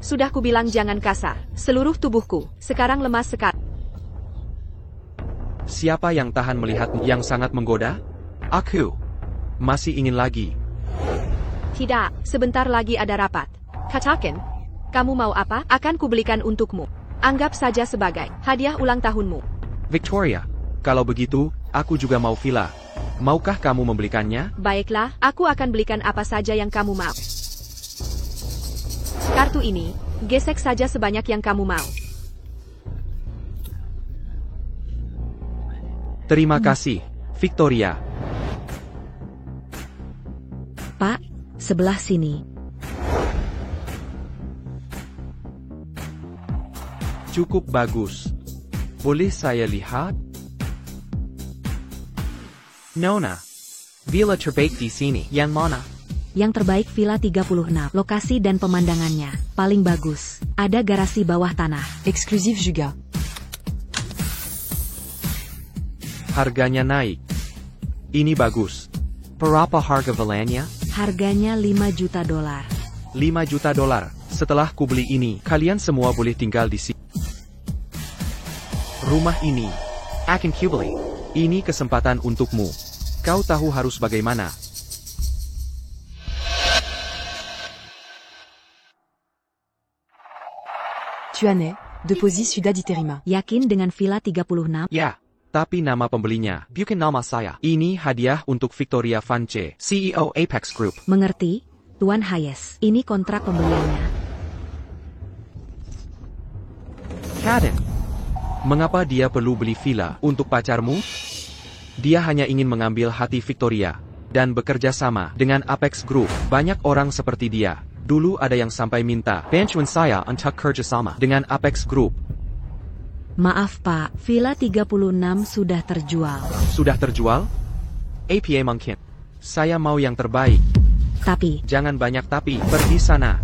Sudah kubilang jangan kasar. Seluruh tubuhku sekarang lemas sekali. Siapa yang tahan melihatmu yang sangat menggoda? Aku. Masih ingin lagi. Tidak, sebentar lagi ada rapat. Katakan, kamu mau apa? Akan kubelikan untukmu. Anggap saja sebagai hadiah ulang tahunmu. Victoria, kalau begitu, aku juga mau villa. Maukah kamu membelikannya? Baiklah, aku akan belikan apa saja yang kamu mau. Kartu ini, gesek saja sebanyak yang kamu mau. Terima kasih, Victoria. Pak, sebelah sini. Cukup bagus. Boleh saya lihat? Nona, villa terbaik di sini. Yang mana? Yang terbaik Villa 36. Lokasi dan pemandangannya paling bagus. Ada garasi bawah tanah. Exclusif juga. Harganya naik. Ini bagus. Berapa harga villanya? Harganya $5 juta. $5 juta. Setelah kubeli ini, kalian semua boleh tinggal di sini. Rumah ini akan kubeli. Ini kesempatan untukmu. Kau tahu harus bagaimana. Tu en es, de Posi Ciudad Iterima. Yakin dengan Villa 36? Ya, tapi nama pembelinya, bukan nama saya. Ini hadiah untuk Victoria Vance, CEO Apex Group. Mengerti, Tuan Hayes. Ini kontrak pembeliannya. Kaden, mengapa dia perlu beli villa untuk pacarmu? Dia hanya ingin mengambil hati Victoria dan bekerja sama dengan Apex Group. Banyak orang seperti dia. Dulu ada yang sampai minta bantuan saya untuk kerjasama dengan Apex Group. Maaf Pak, Villa 36 sudah terjual. Sudah terjual? APA mungkin. Saya mau yang terbaik. Tapi, Jangan banyak tapi, pergi sana.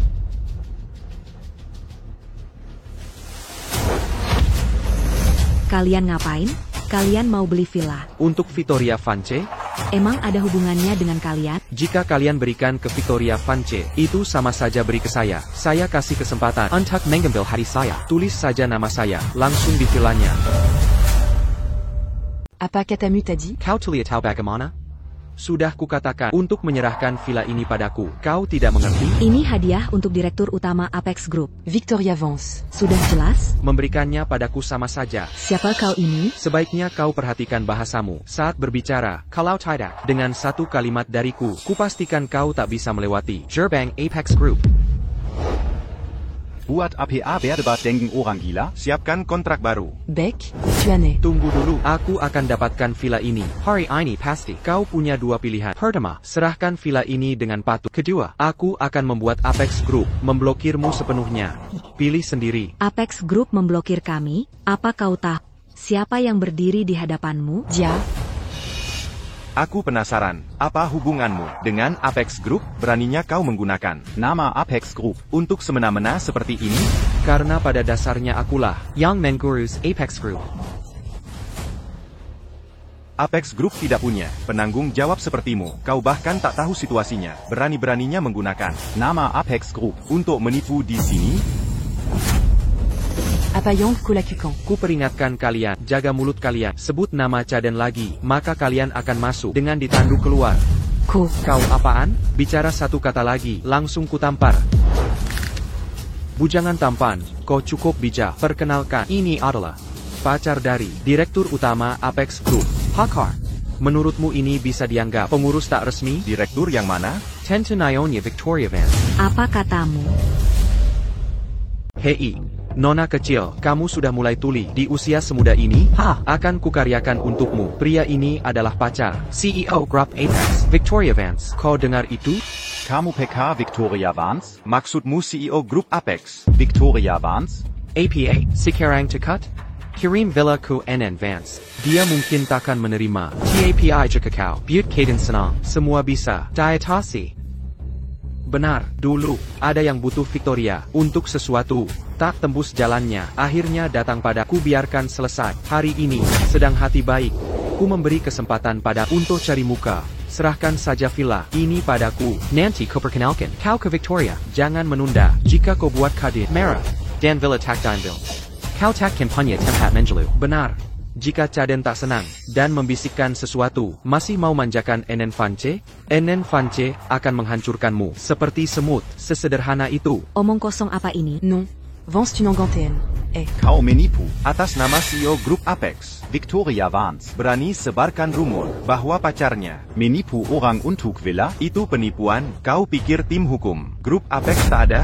kalian ngapain? Kalian mau beli villa? Untuk Victoria Vance, Emang ada hubungannya dengan kalian? jika kalian berikan ke Victoria Vance, itu sama saja beri ke saya. Saya kasih kesempatan untuk mengambil hati saya. Tulis saja nama saya, langsung di villanya. Apa katamu tadi? Kau tahu bagaimana? Sudah kukatakan untuk menyerahkan villa ini padaku. Kau tidak mengerti? Ini hadiah untuk Direktur Utama Apex Group. Victoria Vance. Sudah jelas? Memberikannya padaku sama saja. Siapa kau ini? Sebaiknya kau perhatikan bahasamu saat berbicara. Kalau tidak, dengan satu kalimat dariku, kupastikan kau tak bisa melewati gerbang Apex Group. Buat APA berdebat dengan orang gila, siapkan kontrak baru. Beck, tu en es. Tunggu dulu, aku akan dapatkan villa ini. Hari ini pasti. Kau punya dua pilihan. Pertama, serahkan villa ini dengan patuh. Kedua, aku akan membuat Apex Group memblokirmu sepenuhnya. Pilih sendiri. Apex Group memblokir kami? Apa kau tahu siapa yang berdiri di hadapanmu? Dia, Aku penasaran, apa hubunganmu dengan Apex Group? Beraninya kau menggunakan nama Apex Group untuk semena-mena seperti ini? Karena pada dasarnya akulah yang mengurus Apex Group. Apex Group tidak punya penanggung jawab sepertimu. Kau bahkan tak tahu situasinya. Berani-beraninya menggunakan nama Apex Group untuk menipu di sini? Apayang Kolakukan. Ku peringatkan kalian, jaga mulut kalian. Sebut nama Caden lagi, maka kalian akan masuk dengan ditandu keluar. Ko. Kau apaan? Bicara satu kata lagi, langsung kutampar. Bujangan tampan, kau cukup bijak. Perkenalkan, ini adalah pacar dari Direktur Utama Apex Group, Hakar. Menurutmu ini bisa dianggap pengurus tak resmi? Direktur yang mana? Tenta Nyonya Victoria Vance. Apa katamu? Hei, nona kecil, kamu sudah mulai tuli di usia semuda ini? Akan kukaryakan untukmu. Pria ini adalah pacar CEO Group Apex, Victoria Vance. Kau dengar itu? Kamu PK Victoria Vance? Maksudmu CEO Group Apex, Victoria Vance? APA, sekarang cekat? Kirim villa ku NN Vance. Dia mungkin takkan menerima. TAPI jika kau buat Caden senang. Semua bisa diatasi. Benar, dulu, ada yang butuh Victoria, untuk sesuatu, tak tembus jalannya, akhirnya datang padaku biarkan selesai, hari ini, sedang hati baik, ku memberi kesempatan pada untuk cari muka, serahkan saja villa ini padaku. Nanti kau perkenalkan kau ke Victoria. Jangan menunda. Jika kau buat kadi merah dan villa takdimbil, kau takkan punya tempat menjelu. Benar. Jika Caden tak senang dan membisikkan sesuatu, masih mau manjakan Enen Fance? Enen Fance akan menghancurkanmu seperti semut. Sesederhana itu. Omong kosong apa ini? Non. Vance une Angantéenne. Kau menipu atas nama CEO Grup Apex, Victoria Vance. Berani sebarkan rumor bahwa pacarnya menipu orang untuk villa? Itu penipuan. Kau pikir tim hukum Grup Apex tak ada?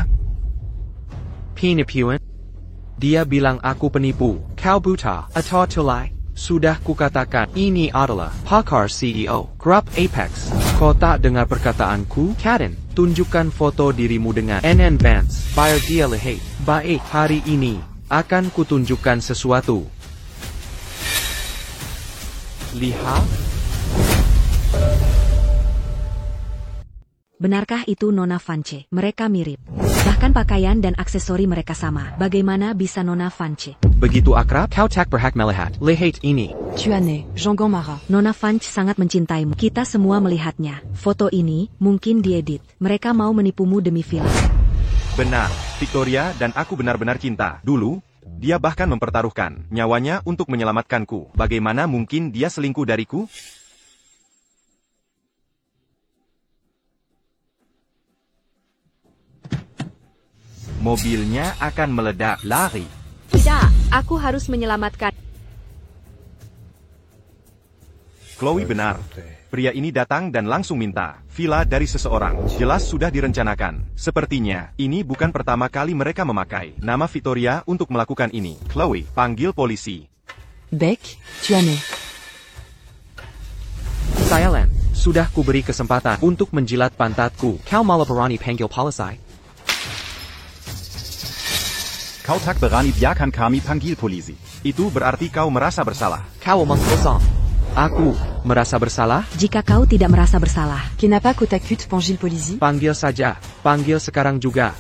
Penipuan? Dia bilang aku penipu. Kau buta atau tulai? Sudah kukatakan, ini adalah pakar CEO Grup Apex. Kau tak dengar perkataanku? Caden, tunjukkan foto dirimu dengan Enen Vance. Biar dia lihat. Baik, hari ini akan kutunjukkan sesuatu. Lihat. Benarkah itu Nona Vance? Mereka mirip. Bahkan pakaian dan aksesori mereka sama. Bagaimana bisa Nona Vance? Begitu akrab, kau tak berhak melihat. Lihat ini. Tu as né, Jean-Gon Marat. Nona Vance sangat mencintaimu. Kita semua melihatnya. Foto ini mungkin diedit. Mereka mau menipumu demi villa. Benar, Victoria dan aku benar-benar cinta. Dulu, dia bahkan mempertaruhkan nyawanya untuk menyelamatkanku. Bagaimana mungkin dia selingkuh dariku? Mobilnya akan meledak. Lari. Tidak, aku harus menyelamatkan. Chloe benar. Pria ini datang dan langsung minta villa dari seseorang. Jelas sudah direncanakan. Sepertinya, ini bukan pertama kali mereka memakai nama Victoria untuk melakukan ini. Chloe, panggil polisi. Beck, tu as né. Thailand, sudah kuberi kesempatan untuk menjilat pantatku. Kau malah berani panggil polisi? Kau tak berani biarkan kami panggil polisi. Itu berarti kau merasa bersalah. Kau omong kosong. Aku merasa bersalah? Jika kau tidak merasa bersalah, Kenapa kau takut panggil polisi? Panggil saja. Panggil sekarang juga.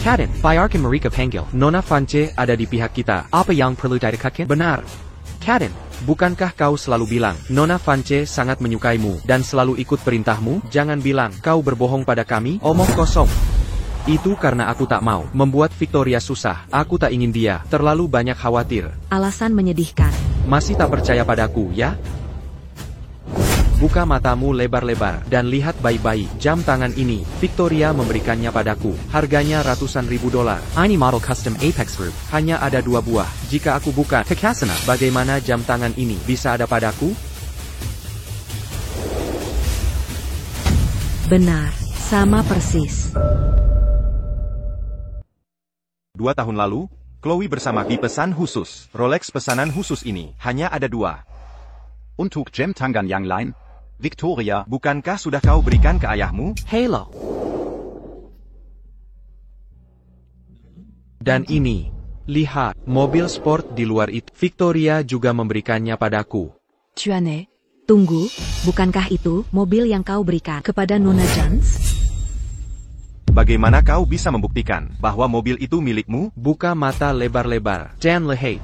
Caden, biarkan mereka panggil. Nona Vance ada di pihak kita. Apa yang perlu didekatkan? Benar. Caden, bukankah kau selalu bilang Nona Vance sangat menyukaimu dan selalu ikut perintahmu? Jangan bilang kau berbohong pada kami. Omong kosong. Itu karena aku tak mau membuat Victoria susah. Aku tak ingin dia terlalu banyak khawatir. alasan menyedihkan. Masih tak percaya padaku, ya? Buka matamu lebar-lebar dan lihat baik-baik. Jam tangan ini, Victoria memberikannya padaku. Harganya ratusan ribu dolar. Ini model custom Apex Group. Hanya ada 2 buah. Jika aku buka Kekasana, bagaimana jam tangan ini bisa ada padaku? Benar, sama persis. 2 tahun lalu, Chloe bersama dipesan khusus. Rolex pesanan khusus ini hanya ada 2. Untuk jam tangan yang lain, Victoria, bukankah sudah kau berikan ke ayahmu? Halo. Dan ini, lihat, mobil sport di luar itu. Victoria juga memberikannya padaku. Tu as né. Tunggu, bukankah itu mobil yang kau berikan kepada Nona Jones? Bagaimana kau bisa membuktikan bahwa mobil itu milikmu? Buka mata lebar-lebar. Dan lihat.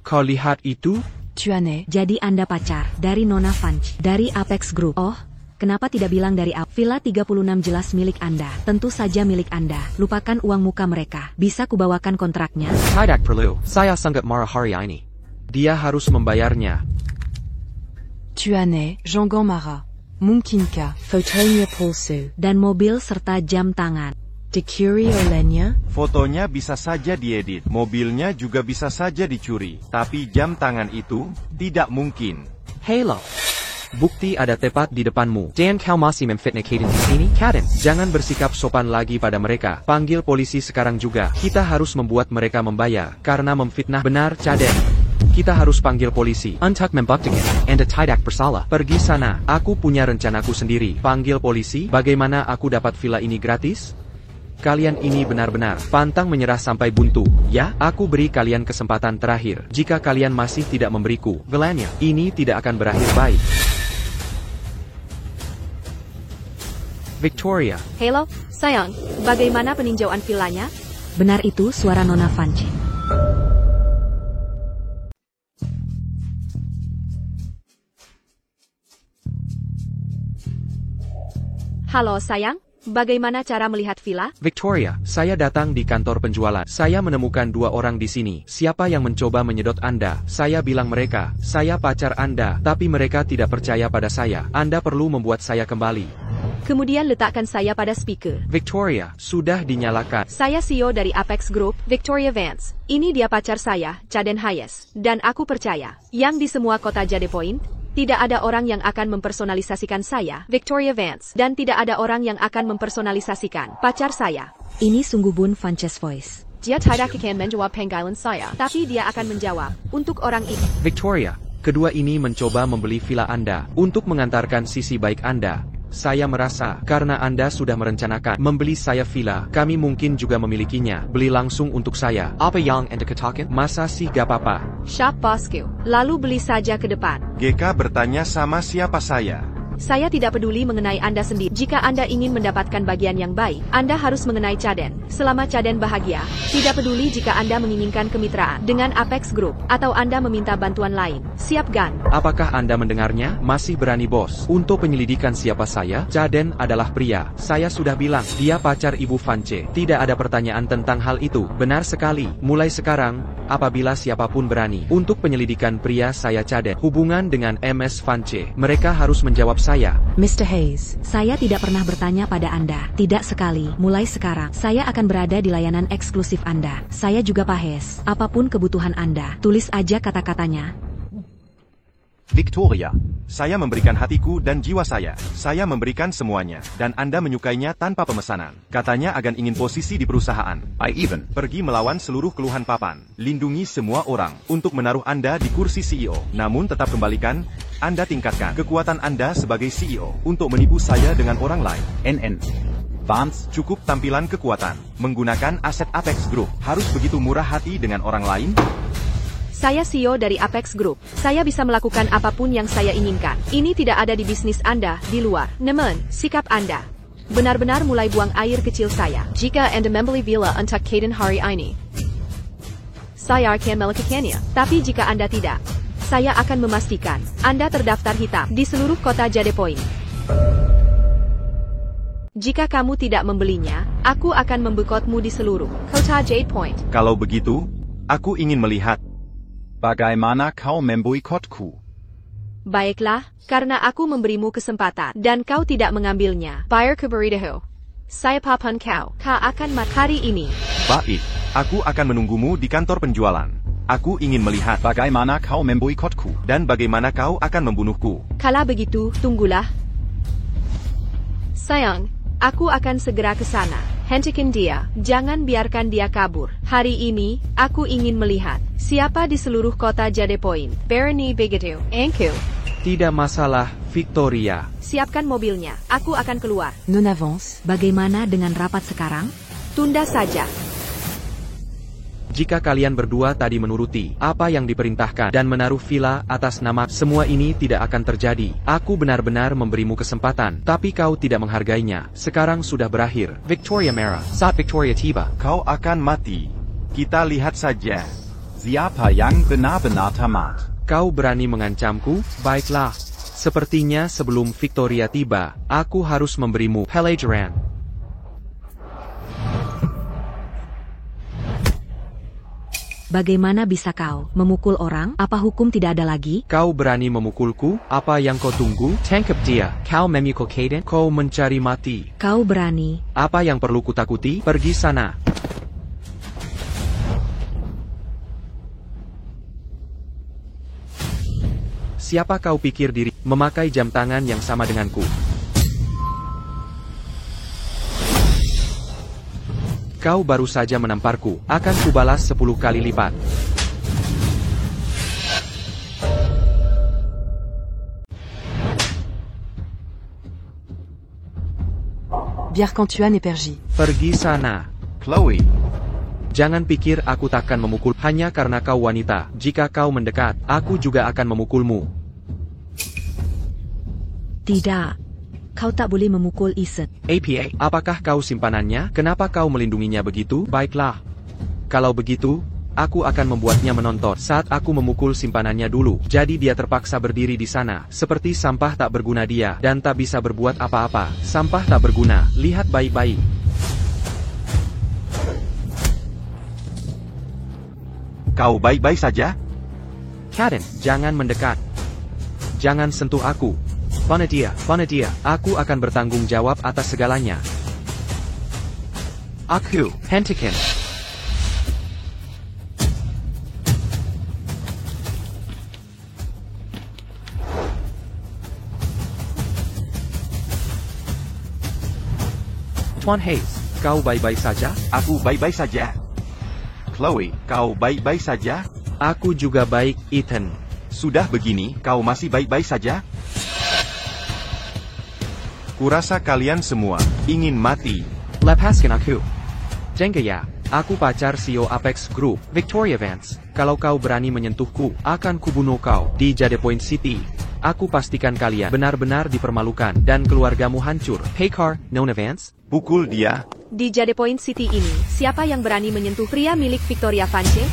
Kau lihat itu? Tu as né. Jadi Anda pacar dari Nona Vance, dari Apex Group. Oh, kenapa tidak bilang dari Villa 36 jelas milik Anda. Tentu saja milik Anda. Lupakan uang muka mereka. Bisa kubawakan kontraknya? Tidak perlu. Saya sangat marah hari ini. Dia harus membayarnya. Tu as né, Jean-Gon Marat. Mungkinkah fotonya palsu Dan mobil serta jam tangan. dicuri olehnya? Fotonya bisa saja diedit, mobilnya juga bisa saja dicuri. Tapi jam tangan itu tidak mungkin. Halo. Bukti ada tepat di depanmu. Dan kau masih memfitnah Caden di sini? Caden, jangan bersikap sopan lagi pada mereka. Panggil polisi sekarang juga. Kita harus membuat mereka membayar karena memfitnah. Benar, Caden. Kita harus panggil polisi untuk membuktikan Anda tidak bersalah. Pergi sana. Aku punya rencanaku sendiri. Panggil polisi. Bagaimana aku dapat villa ini gratis? Kalian ini benar-benar pantang menyerah sampai buntu. Ya, aku beri kalian kesempatan terakhir. Jika kalian masih tidak memberiku villanya, ini tidak akan berakhir baik. Victoria. Halo, sayang, bagaimana peninjauan villanya? Benar itu suara Nona Vance. Halo sayang, bagaimana cara melihat villa? Victoria, saya datang di kantor penjualan. Saya menemukan 2 orang di sini. Siapa yang mencoba menyedot Anda? Saya bilang mereka, saya pacar Anda, tapi mereka tidak percaya pada saya. Anda perlu membuat saya kembali. Kemudian letakkan saya pada speaker. Victoria, sudah dinyalakan. Saya CEO dari Apex Group, Victoria Vance. Ini dia pacar saya, Caden Hayes. Dan aku percaya, yang di semua kota Jade Point, tidak ada orang yang akan mempersonalisasikan saya, Victoria Vance. Dan tidak ada orang yang akan mempersonalisasikan pacar saya. Ini sungguh Bun Vances Voice. Dia tidak akan menjawab panggilan saya, tapi dia akan menjawab, untuk orang ini. Victoria, kedua ini mencoba membeli villa Anda untuk mengantarkan sisi baik Anda. Saya merasa, karena Anda sudah merencanakan membeli saya villa, kami mungkin juga memilikinya. Beli langsung untuk saya. Apa yang Anda katakan? Masa sih gak apa-apa? Shop bosku, lalu beli saja ke depan. GK bertanya sama siapa saya. Saya tidak peduli mengenai Anda sendiri. Jika Anda ingin mendapatkan bagian yang baik, Anda harus mengenai Caden. Selama Caden bahagia, tidak peduli jika Anda menginginkan kemitraan dengan Apex Group, atau Anda meminta bantuan lain. Siap Gan? Apakah Anda mendengarnya? Masih berani bos. Untuk penyelidikan siapa saya, Caden adalah pria. Saya sudah bilang, dia pacar Ibu Vance. Tidak ada pertanyaan tentang hal itu. Benar sekali. Mulai sekarang, apabila siapapun berani untuk penyelidikan pria saya Caden, hubungan dengan MS Vance, mereka harus menjawab saya. Mr. Hayes, Saya tidak pernah bertanya pada Anda. Tidak sekali. Mulai sekarang, saya akan berada di layanan eksklusif Anda. Saya juga Pak Hayes. Apapun kebutuhan Anda, tulis aja kata-katanya. Victoria, saya memberikan hatiku dan jiwa saya. Saya memberikan semuanya, dan Anda menyukainya tanpa pemesanan. Katanya agan ingin posisi di perusahaan. I even pergi melawan seluruh keluhan papan. Lindungi semua orang untuk menaruh Anda di kursi CEO. Namun tetap kembalikan, Anda tingkatkan kekuatan Anda sebagai CEO untuk menipu saya dengan orang lain. NN. Vance, cukup tampilan kekuatan. Menggunakan aset Apex Group. Harus begitu murah hati dengan orang lain? Saya CEO dari Apex Group. Saya bisa melakukan apapun yang saya inginkan. Ini tidak ada di bisnis Anda, di luar. Namun, sikap Anda benar-benar mulai buang air kecil saya. Jika Anda membeli villa untuk Caden hari ini, saya akan melakukannya. Tapi jika Anda tidak, saya akan memastikan Anda terdaftar hitam di seluruh kota Jade Point. Jika kamu tidak membelinya, aku akan membekotmu di seluruh kota Jade Point. Kalau begitu, aku ingin melihat bagaimana kau memboikotku. Baiklah, karena aku memberimu kesempatan dan kau tidak mengambilnya. Bayar ke burrito. Saya papan kau akan mati hari ini. Baik, aku akan menunggumu di kantor penjualan. Aku ingin melihat bagaimana kau memboikotku dan bagaimana kau akan membunuhku. Kalau begitu, tunggulah. Sayang, aku akan segera ke sana. Hentikan dia, jangan biarkan dia kabur. Hari ini, aku ingin melihat siapa di seluruh kota Jade Point. Berani begitu, engkau. Tidak masalah, Victoria. Siapkan mobilnya, aku akan keluar. non avance. Bagaimana dengan rapat sekarang? Tunda saja. Jika kalian berdua tadi menuruti apa yang diperintahkan dan menaruh villa atas nama, semua ini tidak akan terjadi. Aku benar-benar memberimu kesempatan, tapi kau tidak menghargainya. Sekarang sudah berakhir. Victoria marah. Saat Victoria tiba, Kau akan mati. Kita lihat saja. Siapa yang benar-benar tamat? kau berani mengancamku? Baiklah. Sepertinya sebelum Victoria tiba, aku harus memberimu pelajaran. Bagaimana bisa kau memukul orang? Apa hukum tidak ada lagi? Kau berani memukulku? Apa yang kau tunggu? Tangkap dia. Kau memukul Caden? Kau mencari mati. Kau berani. Apa yang perlu kutakuti? Pergi sana. Siapa kau pikir diri memakai jam tangan yang sama denganku? Kau baru saja menamparku, akan kubalas 10 kali lipat. Biercantuan et Pergy. Pergi sana. Chloe. Jangan pikir aku takkan memukul hanya karena kau wanita. Jika kau mendekat, aku juga akan memukulmu. Tidak. Kau tak boleh memukul Iset. APA, apakah kau simpanannya? Kenapa kau melindunginya begitu? Baiklah. Kalau begitu, aku akan membuatnya menonton saat aku memukul simpanannya dulu. Jadi dia terpaksa berdiri di sana, seperti sampah tak berguna dia, dan tak bisa berbuat apa-apa. Sampah tak berguna, lihat baik-baik. Kau baik-baik saja? Kaden, jangan mendekat. Jangan sentuh aku. Vanadia, aku akan bertanggung jawab atas segalanya. Aku, hentikan. Tuan Hayes, kau baik-baik saja? Aku baik-baik saja. Chloe, kau baik-baik saja? Aku juga baik, Ethan. Sudah begini, kau masih baik-baik saja? Kurasa kalian semua ingin mati. Lepaskan aku. Jenga ya, aku pacar CEO Apex Group, Victoria Vance. Kalau kau berani menyentuhku, akan kubunuh kau di Jade Point City. Aku pastikan kalian benar-benar dipermalukan dan keluargamu hancur. Hey Car, Nona Vance? Pukul dia. Di Jade Point City ini, siapa yang berani menyentuh pria milik Victoria Vance?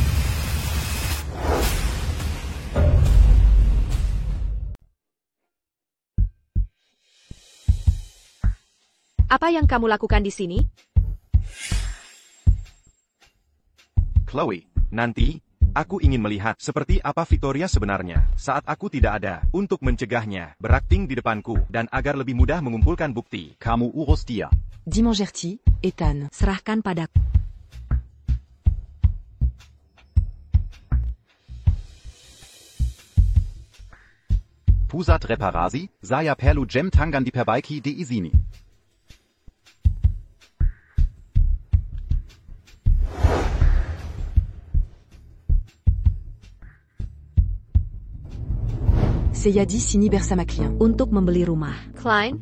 Apa yang kamu lakukan di sini? Chloe, nanti, aku ingin melihat seperti apa Victoria sebenarnya saat aku tidak ada untuk mencegahnya berakting di depanku dan agar lebih mudah mengumpulkan bukti. Kamu urus dia. Dimangerti, Ethan. Serahkan padaku. Pusat reparasi, saya perlu jam tangan diperbaiki di sini. Seyadi sini bersama klien. Untuk membeli rumah. Klein?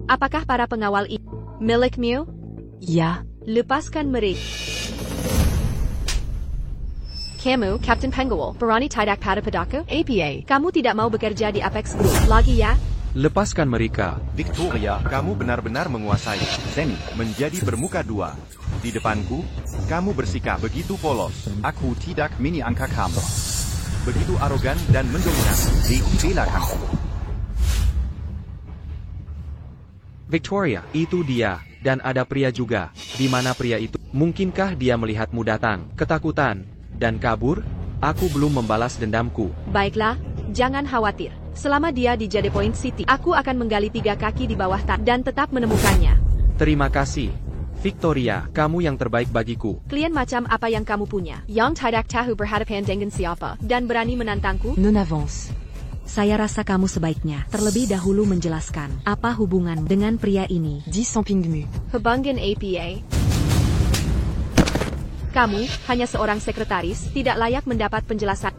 Apakah para pengawal ini milikmu? Ya, Lepaskan mereka. Kamu, Captain Penguil, berani tidak pada padaku? APA. Kamu tidak mau bekerja di Apex Group lagi ya? Lepaskan mereka. Victoria, kamu benar-benar menguasai Zeni menjadi bermuka dua. Di depanku, kamu bersikap begitu polos. Aku tidak mini angka kamu. Begitu arogan dan mendominasi. Dibelakan. Victoria, itu dia. Dan ada pria juga. Di mana pria itu? Mungkinkah dia melihatmu datang, ketakutan, dan kabur? Aku belum membalas dendamku. Baiklah, jangan khawatir. Selama dia di Jade Point City, aku akan menggali 3 kaki di bawah tanah dan tetap menemukannya. Terima kasih. Victoria, kamu yang terbaik bagiku. Klien macam apa yang kamu punya? Yang tidak tahu berhadapan dengan siapa, dan berani menantangku? non avance. Saya rasa kamu sebaiknya terlebih dahulu menjelaskan apa hubungan dengan pria ini. 10 sampingmu. Hubungan APA. Kamu, hanya seorang sekretaris, tidak layak mendapat penjelasan.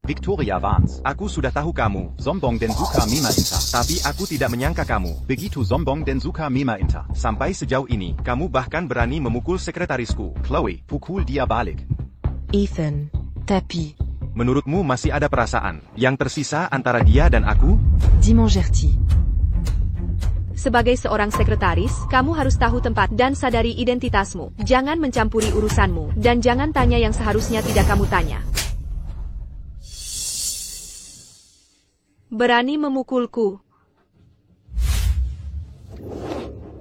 Victoria Vance. Aku sudah tahu kamu, Sombong dan suka mima inta. tapi aku tidak menyangka kamu. Begitu sombong dan suka mima inta. Sampai sejauh ini, kamu bahkan berani memukul sekretarisku. Chloe, Pukul dia balik. Ethan. Tapi. menurutmu masih ada perasaan yang tersisa antara dia dan aku? Dimangerti. Sebagai seorang sekretaris, kamu harus tahu tempat dan sadari identitasmu. Jangan mencampuri urusanmu, dan jangan tanya yang seharusnya tidak kamu tanya. Berani memukulku.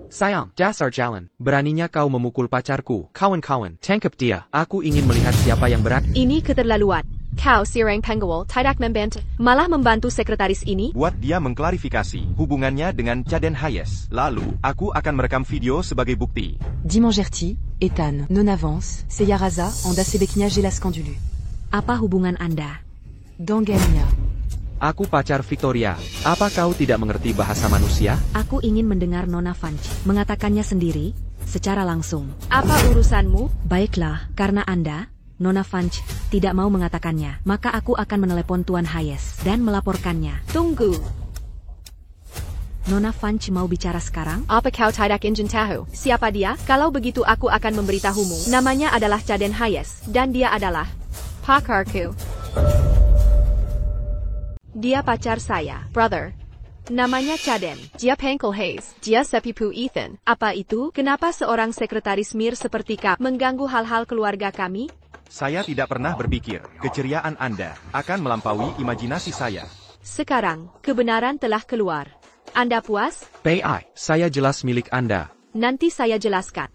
Sayang, dasar jalan. Beraninya kau memukul pacarku. Kawan-kawan, tangkap dia. Aku ingin melihat siapa yang berat. Ini keterlaluan. Kau, Sirang Penguil, tidak membantu, malah membantu sekretaris ini? Buat dia mengklarifikasi hubungannya dengan Caden Hayes. Lalu, aku akan merekam video sebagai bukti. Dimangerti, Ethan. Non avance. Seyaraza, onda sebeknya jelas dulu. Apa hubungan Anda? Dangania. Aku pacar Victoria. Apa kau tidak mengerti bahasa manusia? Aku ingin mendengar Nona Vance mengatakannya sendiri, secara langsung. Apa urusanmu? Baiklah, karena Anda, Nona Vance, tidak mau mengatakannya, maka aku akan menelepon Tuan Hayes dan melaporkannya. Tunggu. Nona Vance mau bicara sekarang? Apa kau tidak ingin tahu? Siapa dia? Kalau begitu aku akan memberitahumu. Namanya adalah Caden Hayes, dan dia adalah pacarku. Dia pacar saya, brother. Namanya Caden. Dia Pangkel Hayes. Dia sepupu Ethan. Apa itu? Kenapa seorang sekretaris Mir seperti Kap mengganggu hal-hal keluarga kami? Saya tidak pernah berpikir keceriaan Anda akan melampaui imajinasi saya. Sekarang, kebenaran telah keluar. Anda puas? PI, saya jelas milik Anda. Nanti saya jelaskan.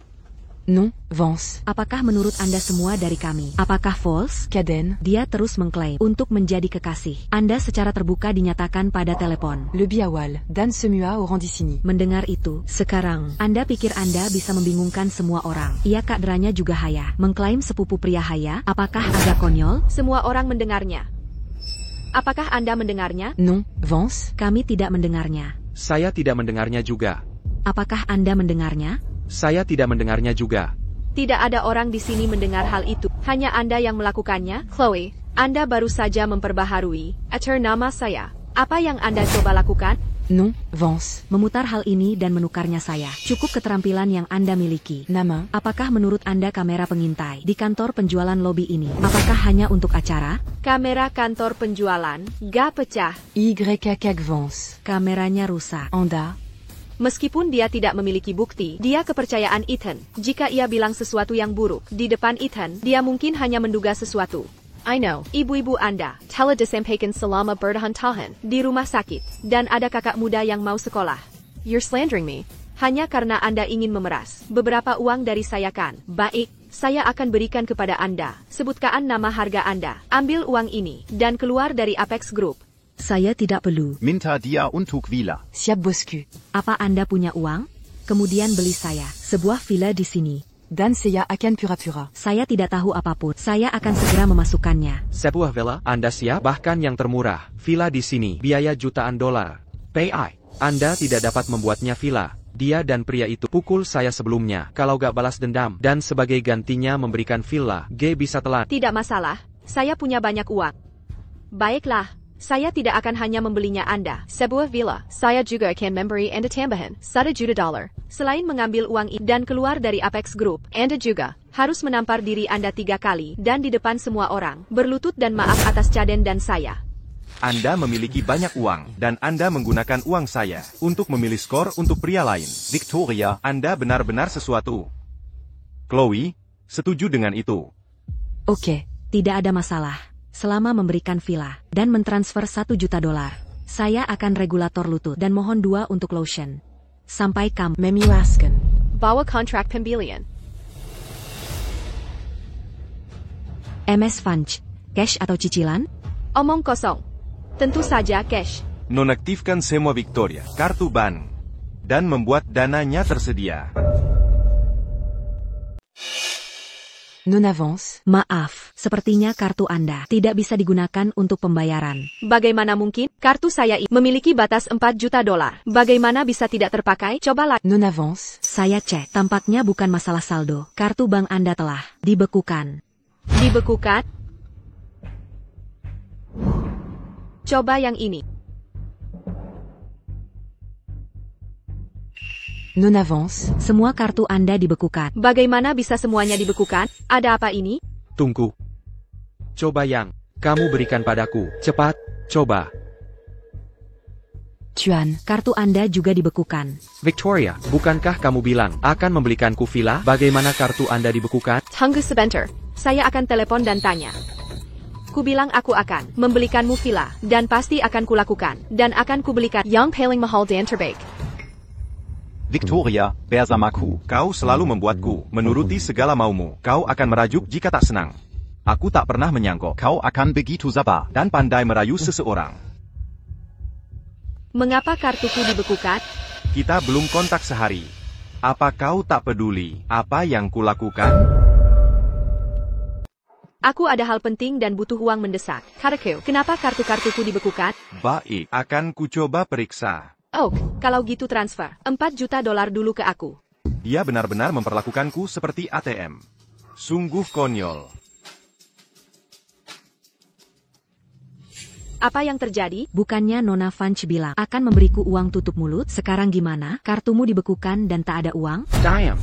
Non, Vance. Apakah menurut Anda semua dari kami? Apakah false? Caden. Dia terus mengklaim untuk menjadi kekasih. Anda secara terbuka dinyatakan pada telepon. Le Biawal. Dan semua orang di sini. Mendengar itu, sekarang, Anda pikir Anda bisa membingungkan semua orang. Ia kaderanya juga Haya. Mengklaim sepupu pria Haya, apakah agak konyol? Semua orang mendengarnya. Apakah Anda mendengarnya? Non, Vance. Kami tidak mendengarnya. Saya tidak mendengarnya juga. Apakah Anda mendengarnya? Saya tidak mendengarnya juga. Tidak ada orang di sini mendengar hal itu. Hanya Anda yang melakukannya. Chloe, Anda baru saja memperbaharui nama saya. Apa yang Anda coba lakukan? Non, Vance. Memutar hal ini dan menukarnya saya. Cukup keterampilan yang Anda miliki. Nama. Apakah menurut Anda kamera pengintai di kantor penjualan lobi ini? Apakah hanya untuk acara? Kamera kantor penjualan, gak pecah. YKK Vance. Kameranya rusak. Anda. Meskipun dia tidak memiliki bukti, dia kepercayaan Ethan. Jika ia bilang sesuatu yang buruk di depan Ethan, dia mungkin hanya menduga sesuatu. I know, ibu-ibu Anda telah disampaikan selama bertahan-tahan di rumah sakit, dan ada kakak muda yang mau sekolah. You're slandering me. Hanya karena Anda ingin memeras beberapa uang dari saya kan? Baik, saya akan berikan kepada Anda. Sebutkan nama harga Anda. Ambil uang ini, dan keluar dari Apex Group. Saya tidak perlu. Minta dia untuk villa. Siap bosku. Apa Anda punya uang? Kemudian beli saya sebuah villa di sini. Dan saya akan pura-pura. Saya tidak tahu apapun. Saya akan segera memasukkannya. Sebuah villa, Anda siap? Bahkan yang termurah. Villa di sini, biaya jutaan dolar. PI, Anda tidak dapat membuatnya villa. Dia dan pria itu pukul saya sebelumnya. Kalau gak balas dendam, dan sebagai gantinya memberikan villa, G bisa telan. Tidak masalah, saya punya banyak uang. Baiklah. Saya tidak akan hanya membelinya Anda sebuah villa. Saya juga akan memberi Anda tambahan $1 juta. Selain mengambil uang ini dan keluar dari Apex Group, Anda juga harus menampar diri Anda 3 kali dan di depan semua orang, berlutut dan maaf atas Caden dan saya. Anda memiliki banyak uang, dan Anda menggunakan uang saya untuk memilih skor untuk pria lain. Victoria. Anda benar-benar sesuatu. Chloe, setuju dengan itu. Oke. Tidak ada masalah. Selama memberikan villa dan mentransfer $1 juta, saya akan regulator lutut dan mohon 2 untuk lotion. Sampai kamu Memilaskan. Bawa kontrak pembelian. MS Funch, cash atau cicilan? Omong kosong. Tentu saja cash. Nonaktifkan semua Victoria, kartu bank, dan membuat dananya tersedia. Non avance. Maaf, sepertinya kartu Anda tidak bisa digunakan untuk pembayaran. Bagaimana mungkin? Kartu saya ini memiliki batas $4 juta. Bagaimana bisa tidak terpakai? Cobalah. Non avance. Saya cek, tampaknya bukan masalah saldo. Kartu bank Anda telah dibekukan. Dibekukan? Coba yang ini. Non avance. Semua kartu Anda dibekukan. Bagaimana bisa semuanya dibekukan? Ada apa ini? Tunggu. Coba yang kamu berikan padaku. Cepat, coba. Tuan. Kartu Anda juga dibekukan. Victoria, bukankah kamu bilang akan membelikanku villa? Bagaimana kartu Anda dibekukan? Tunggu sebentar. Saya akan telepon dan tanya. Ku bilang aku akan membelikanmu villa, dan pasti akan kulakukan, dan akan kubelikan yang paling mahal dan terbaik. Victoria, bersamaku. Kau selalu membuatku menuruti segala maumu. Kau akan merajuk jika tak senang. Aku tak pernah menyangkut Kau akan begitu sabar. dan pandai merayu seseorang. Mengapa kartuku dibekukan? Kita belum kontak sehari. Apa kau tak peduli apa yang kulakukan? Aku ada hal penting dan butuh uang mendesak. Karaku, kenapa kartu-kartuku dibekukan? Baik, akan kucoba periksa. Oh, kalau gitu transfer $4 juta dulu ke aku. Dia benar-benar memperlakukanku seperti ATM. Sungguh konyol. Apa yang terjadi? Bukannya Nona Funch bilang akan memberiku uang tutup mulut? Sekarang gimana? Kartumu dibekukan dan tak ada uang? Diam.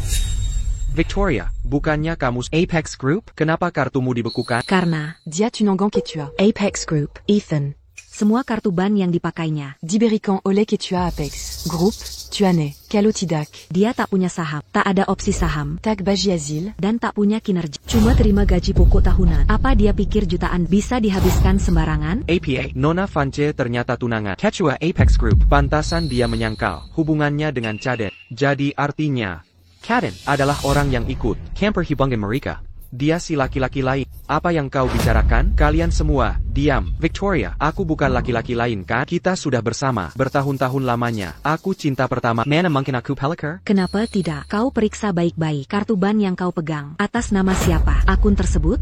Victoria, bukannya kamu Apex Group? Kenapa kartumu dibekukan? Karena Dia tu n'engan que tu as. Apex Group. Ethan. Semua kartu ban yang dipakainya. Diberican Olek et tu as Apex. Groupe, tu as Ne. Kalotidak. Dia tak punya saham, tak ada opsi saham, Tak Baji Azil. dan tak punya kinerja. Cuma terima gaji pokok tahunan. Apa dia pikir jutaan bisa dihabiskan sembarangan? APA, Nona Fance ternyata tunangan. Ketua Apex Group, pantasan dia menyangkal hubungannya dengan Caden. Jadi artinya, Caden adalah orang yang ikut camper hubungan mereka. Dia si laki-laki lain. Apa yang kau bicarakan? Kalian semua, diam. Victoria, aku bukan laki-laki lain kan? Kita sudah bersama, bertahun-tahun lamanya. Aku cinta pertama. Mana mungkin aku pelakar? Kenapa tidak? Kau periksa baik-baik kartu ban yang kau pegang. Atas nama siapa akun tersebut?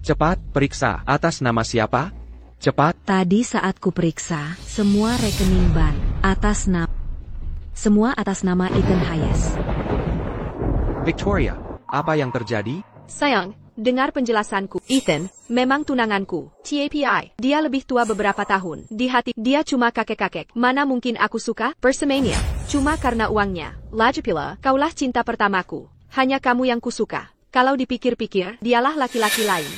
Cepat, periksa. Atas nama siapa? Cepat. Tadi saat ku periksa, semua rekening ban semua atas nama Ethan Hayes. Victoria, apa yang terjadi? Sayang, dengar penjelasanku. Ethan, memang tunanganku. TAPI, dia lebih tua beberapa tahun. Di hati, dia cuma kakek-kakek. Mana mungkin aku suka? Persemania, cuma karena uangnya. Lagi pula, kaulah cinta pertamaku. Hanya kamu yang kusuka. Kalau dipikir-pikir, dialah laki-laki lain.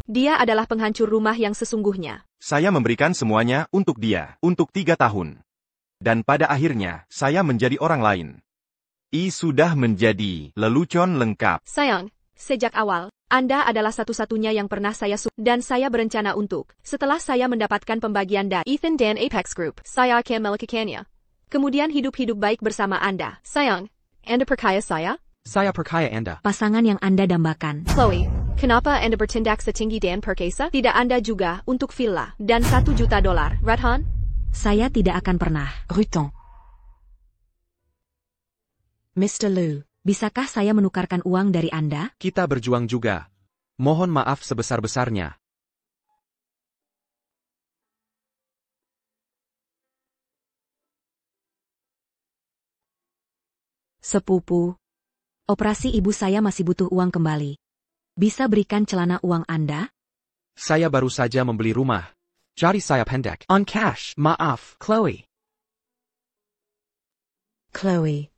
Dia adalah penghancur rumah yang sesungguhnya. Saya memberikan semuanya untuk dia, untuk 3 tahun. Dan pada akhirnya, saya menjadi orang lain. Sudah menjadi lelucon lengkap. Sayang, sejak awal, Anda adalah satu-satunya yang pernah saya suka. Dan saya berencana untuk, setelah saya mendapatkan pembagian dari Ethan dan Apex Group, saya akan melakukannya. Kemudian hidup-hidup baik bersama Anda. Sayang, Anda percaya saya? Saya percaya Anda. Pasangan yang Anda dambakan. Chloe, kenapa Anda bertindak setinggi dan perkasa? Tidak Anda juga untuk villa dan $1 juta, Radhan? Saya tidak akan pernah. Rutan. Mr. Liu. Bisakah saya menukarkan uang dari Anda? Kita berjuang juga. Mohon maaf sebesar-besarnya. Sepupu. Operasi ibu saya masih butuh uang kembali. Bisa berikan celana uang Anda? Saya baru saja membeli rumah. Jadi saya pendek. On cash. Maaf, Chloe. Chloe.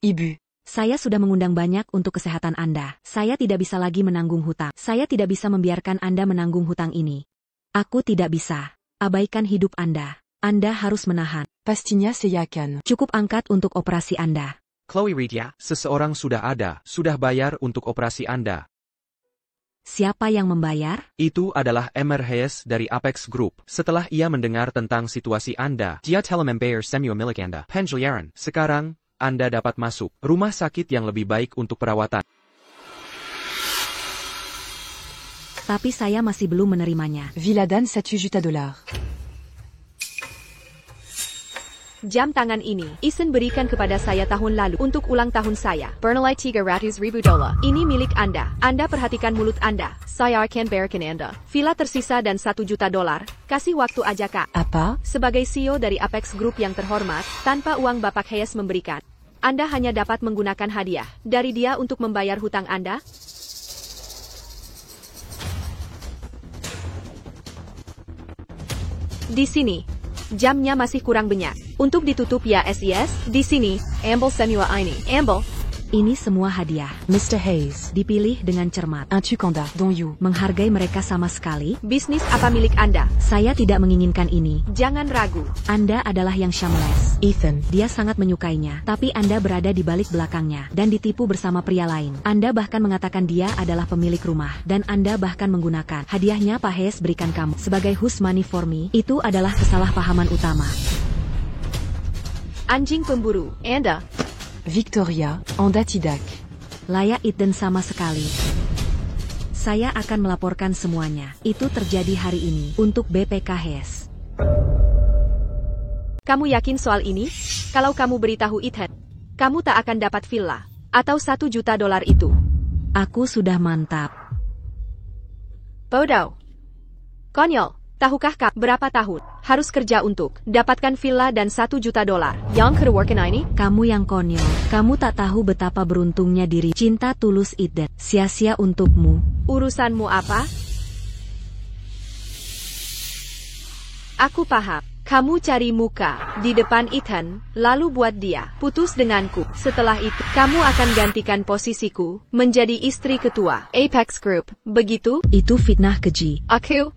Ibu. Saya sudah mengundang banyak untuk kesehatan Anda. Saya tidak bisa lagi menanggung hutang. Saya tidak bisa membiarkan Anda menanggung hutang ini. Aku tidak bisa. Abaikan hidup Anda. Anda harus menahan. Pastinya Seyakan. Cukup angkat untuk operasi Anda. Chloe Ridya, seseorang sudah bayar untuk operasi Anda. Siapa yang membayar? Itu adalah Emmer Hayes dari Apex Group. Setelah ia mendengar tentang situasi Anda, dia telah membayar semua milik Anda. Penjelaran. Sekarang, Anda dapat masuk rumah sakit yang lebih baik untuk perawatan. Tapi saya masih belum menerimanya. Villadan $1 juta. Jam tangan ini, Ethan berikan kepada saya tahun lalu untuk ulang tahun saya. Bernilai $300,000. Ini milik Anda. Anda perhatikan mulut Anda. Saya akan bayarkan Anda. Villa tersisa dan $1 juta. Kasih waktu aja Kak. Apa? Sebagai CEO dari Apex Group yang terhormat, tanpa uang Bapak Hayes memberikan, Anda hanya dapat menggunakan hadiah dari dia untuk membayar hutang Anda. Di sini, jamnya masih kurang banyak. Untuk ditutup ya SIS, di sini, ambil semua ini. Ambil. Ini semua hadiah. Mr. Hayes. Dipilih dengan cermat. Un tukanda, dont you. Menghargai mereka sama sekali. Bisnis apa milik Anda? Saya tidak menginginkan ini. Jangan ragu. Anda adalah yang shameless. Ethan. Dia sangat menyukainya, tapi Anda berada di balik belakangnya dan ditipu bersama pria lain. Anda bahkan mengatakan dia adalah pemilik rumah, dan Anda bahkan menggunakan hadiahnya Pak Hayes berikan kamu sebagai host money for me. Itu adalah kesalahpahaman utama. Anjing pemburu, Anda. Victoria, Anda tidak. Layak Ethan sama sekali. Saya akan melaporkan semuanya. Itu terjadi hari ini untuk BPK Hayes. Kamu yakin soal ini? Kalau kamu beritahu Ethan, kamu tak akan dapat villa atau $1 juta itu. Aku sudah mantap. Bodoh. Konyol. Tahukah Kak berapa tahun harus kerja untuk dapatkan villa dan $1 juta yang keluarkan ini? Kamu yang konyol. Kamu tak tahu betapa beruntungnya diri. Cinta tulus Ethan. Sia-sia untukmu. Urusanmu apa? Aku paham. Kamu cari muka di depan Ethan, lalu buat dia putus denganku. Setelah itu, kamu akan gantikan posisiku menjadi istri ketua Apex Group, begitu? Itu fitnah keji. Aku?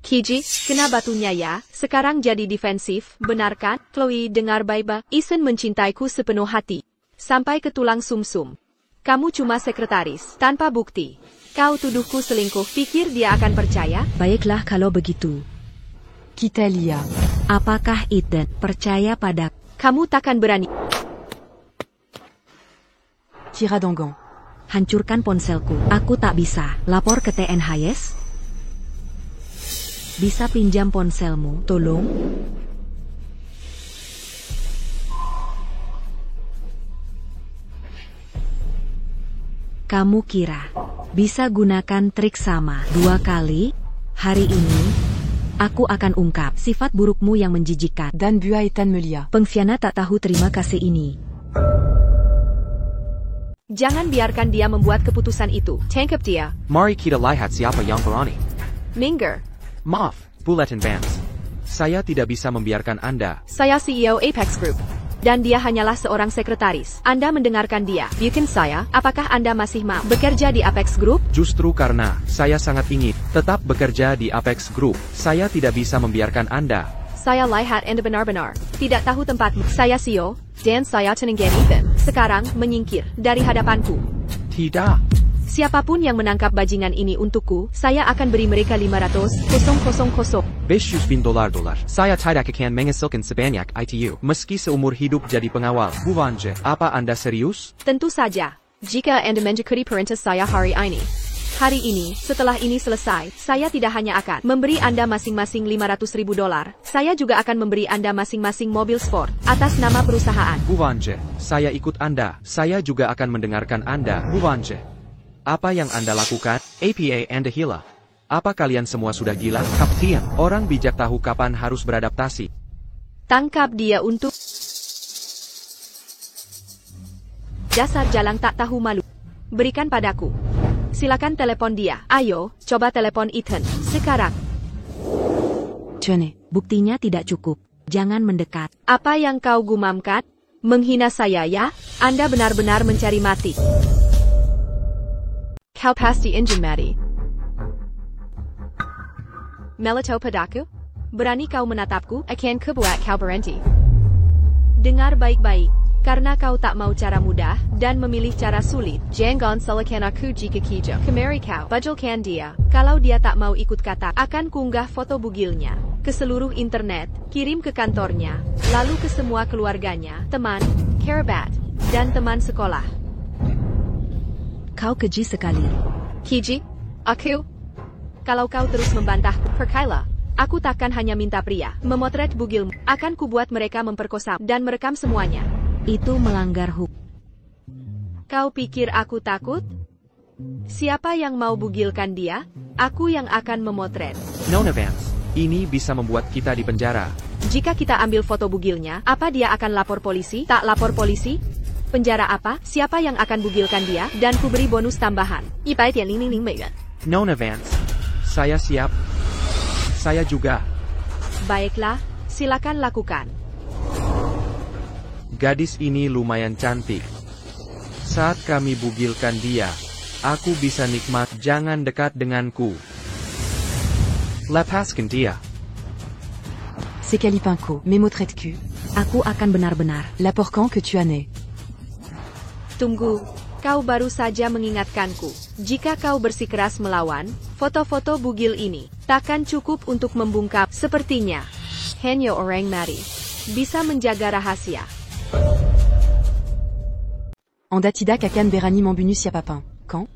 Kiji, kena batunya ya. Sekarang jadi defensif, benar kan? Chloe, dengar baik-baik. Ethan mencintaiku sepenuh hati. Sampai ke tulang sumsum. Kamu cuma sekretaris, tanpa bukti. Kau tuduhku selingkuh, pikir dia akan percaya? Baiklah kalau begitu. Kitalia. Apakah Ethan percaya pada Kamu takkan berani. Tira Dangan. hancurkan ponselku? Aku tak bisa. Lapor ke TN Hayes? Bisa pinjam ponselmu, tolong? Kamu kira bisa gunakan trik sama 2 kali? Hari ini, aku akan ungkap sifat burukmu yang menjijikkan. Dan Bua Ethan Melia. Pengkhianat tak tahu terima kasih ini. Jangan biarkan dia membuat keputusan itu. Tangkap dia. Mari kita lihat siapa yang berani. Minggir. Maaf, Bulletin Vance. Saya tidak bisa membiarkan Anda. Saya CEO Apex Group. Dan dia hanyalah seorang sekretaris. Anda mendengarkan dia. Bukan saya. Apakah Anda masih mau bekerja di Apex Group? Justru karena saya sangat ingin tetap bekerja di Apex Group, saya tidak bisa membiarkan Anda. Saya lihat Anda benar-benar tidak tahu tempatmu. Saya CEO, dan saya tenenggen Ethan. Sekarang, menyingkir dari hadapanku. Tidak. Siapapun yang menangkap bajingan ini untukku, saya akan beri mereka 500,000. $500,000. Saya tidak akan menghasilkan sebanyak itu. Meski seumur hidup jadi pengawal. Bukan, apa Anda serius? Tentu saja. Jika Anda menjadi perintah saya hari ini. Hari ini, setelah ini selesai, saya tidak hanya akan memberi Anda masing-masing $500,000, saya juga akan memberi Anda masing-masing mobil sport atas nama perusahaan. Bukan, saya ikut Anda. Saya juga akan mendengarkan Anda. Bukan. Apa yang Anda lakukan? APA Anda gila. Apa kalian semua sudah gila? Kapten, orang bijak tahu kapan harus beradaptasi. Tangkap dia untuk dasar jalang tak tahu malu. Berikan padaku. Silakan telepon dia. Ayo, coba telepon Ethan. Sekarang. Tenez. Buktinya tidak cukup. Jangan mendekat. Apa yang kau gumamkan? Menghina saya ya? Anda benar-benar mencari mati. Kau pasti ingin mati. Melito padaku? Berani kau menatapku? Akan kubuat kau berhenti. Dengar baik-baik. Karena kau tak mau cara mudah, dan memilih cara sulit. Jangan salahkan aku jika kijak. Kemari kau, bajulkan dia. Kalau dia tak mau ikut kata, akan kunggah foto bugilnya ke seluruh internet, kirim ke kantornya, lalu ke semua keluarganya, teman, kerabat, dan teman sekolah. Kau keji sekali. Kiji, aku? Kalau kau terus membantahku, perkailah. Aku takkan hanya minta pria memotret bugilmu. Akan kubuat mereka memperkosa dan merekam semuanya. Itu melanggar hukum. Kau pikir aku takut? Siapa yang mau bugilkan dia? Aku yang akan memotret. Nona Vance, ini bisa membuat kita di penjara. Jika kita ambil foto bugilnya, apa dia akan lapor polisi? Tak lapor polisi? Penjara apa? Siapa yang akan bugilkan dia? Dan ku beri bonus tambahan. $100,000. Nona Vance, saya siap. Saya juga. Baiklah, silakan lakukan. Gadis ini lumayan cantik. Saat kami bugilkan dia, aku bisa nikmat. Jangan dekat denganku. Lepaskan dia. C'est Calipinco, Mémotrette Q. Aku akan benar-benar. L'apport quand que tu en es. Tunggu, kau baru saja mengingatkanku. Jika kau bersikeras melawan, foto-foto bugil ini takkan cukup untuk membungkap. Sepertinya, hanya orang mati bisa menjaga rahasia. Anda tidak akan berani membunuh siapapun, kan?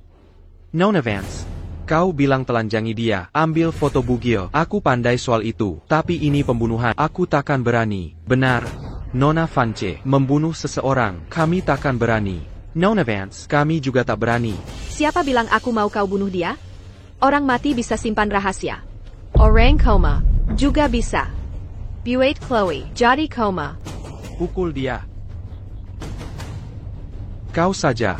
Nona Vance, kau bilang telanjangi dia. Ambil foto bugil. Aku pandai soal itu. Tapi ini pembunuhan. Aku takkan berani. Benar. Nona Vance, membunuh seseorang. Kami takkan berani. Nona Vance, kami juga tak berani. Siapa bilang aku mau kau bunuh dia? Orang mati bisa simpan rahasia. Orang koma juga bisa. Buat Chloe jadi koma. Pukul dia. Kau saja.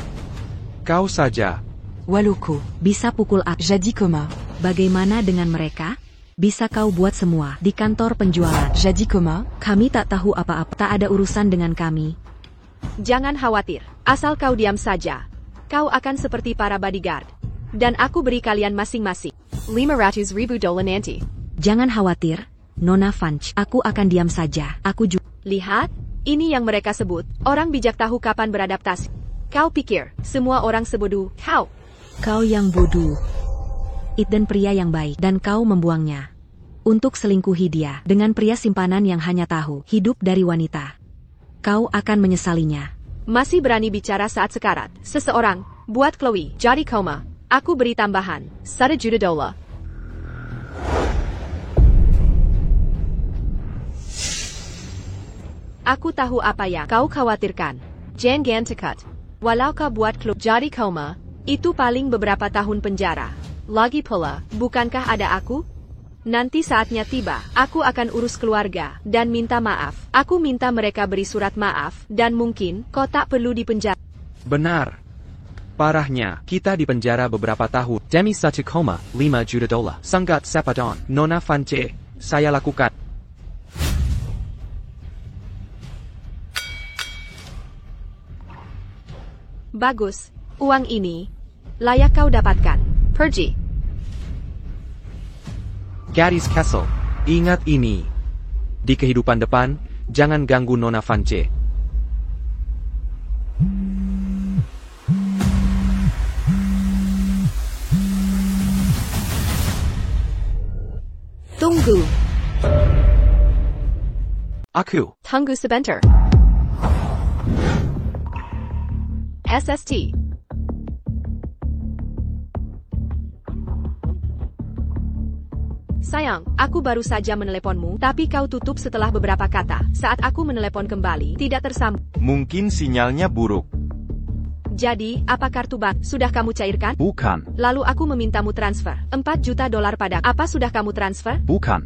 Kau saja. Waloko. Bisa pukul aku. Jadi coma. Bagaimana dengan mereka? Bisa kau buat semua di kantor penjualan. Jadi Koma, Kami tak tahu apa-apa, tak ada urusan dengan kami. Jangan khawatir, asal kau diam saja. Kau akan seperti para bodyguard. Dan aku beri kalian masing-masing 500,000 dolar nanti. Jangan khawatir, Nona Funch. Aku akan diam saja. Aku juga. Lihat, ini yang mereka sebut, orang bijak tahu kapan beradaptasi. Kau pikir, semua orang sebodoh kau? Kau yang bodoh. Eden pria yang baik dan kau membuangnya. Untuk selingkuhi dia dengan pria simpanan yang hanya tahu hidup dari wanita. Kau akan menyesalinya. Masih berani bicara saat sekarat. Seseorang, buat Chloe, jadi koma. Aku beri tambahan, 1 juta dolar. Aku tahu apa yang kau khawatirkan. Jangan tekad. Walau kau buat Chloe jadi koma, itu paling beberapa tahun penjara. Lagi pula, bukankah ada aku? Nanti saatnya tiba, aku akan urus keluarga, dan minta maaf. Aku minta mereka beri surat maaf, dan mungkin, kau tak perlu dipenjara. Benar. Parahnya, kita dipenjara beberapa tahun. Demi 1,5 juta dolar. Sangat sepadan. Nona Funch, saya lakukan. Bagus, uang ini layak kau dapatkan. Pergi. Gadis Castle, ingat ini. Di kehidupan depan, jangan ganggu Nona Funch. Tunggu. Aku. Tunggu sebentar. SST. Sayang, aku baru saja meneleponmu, tapi kau tutup setelah beberapa kata. Saat aku menelepon kembali, tidak tersambung. Mungkin sinyalnya buruk. Jadi, apa kartu bank sudah kamu cairkan? Bukan. Lalu aku memintamu transfer 4 juta dolar pada. Apa sudah kamu transfer? Bukan.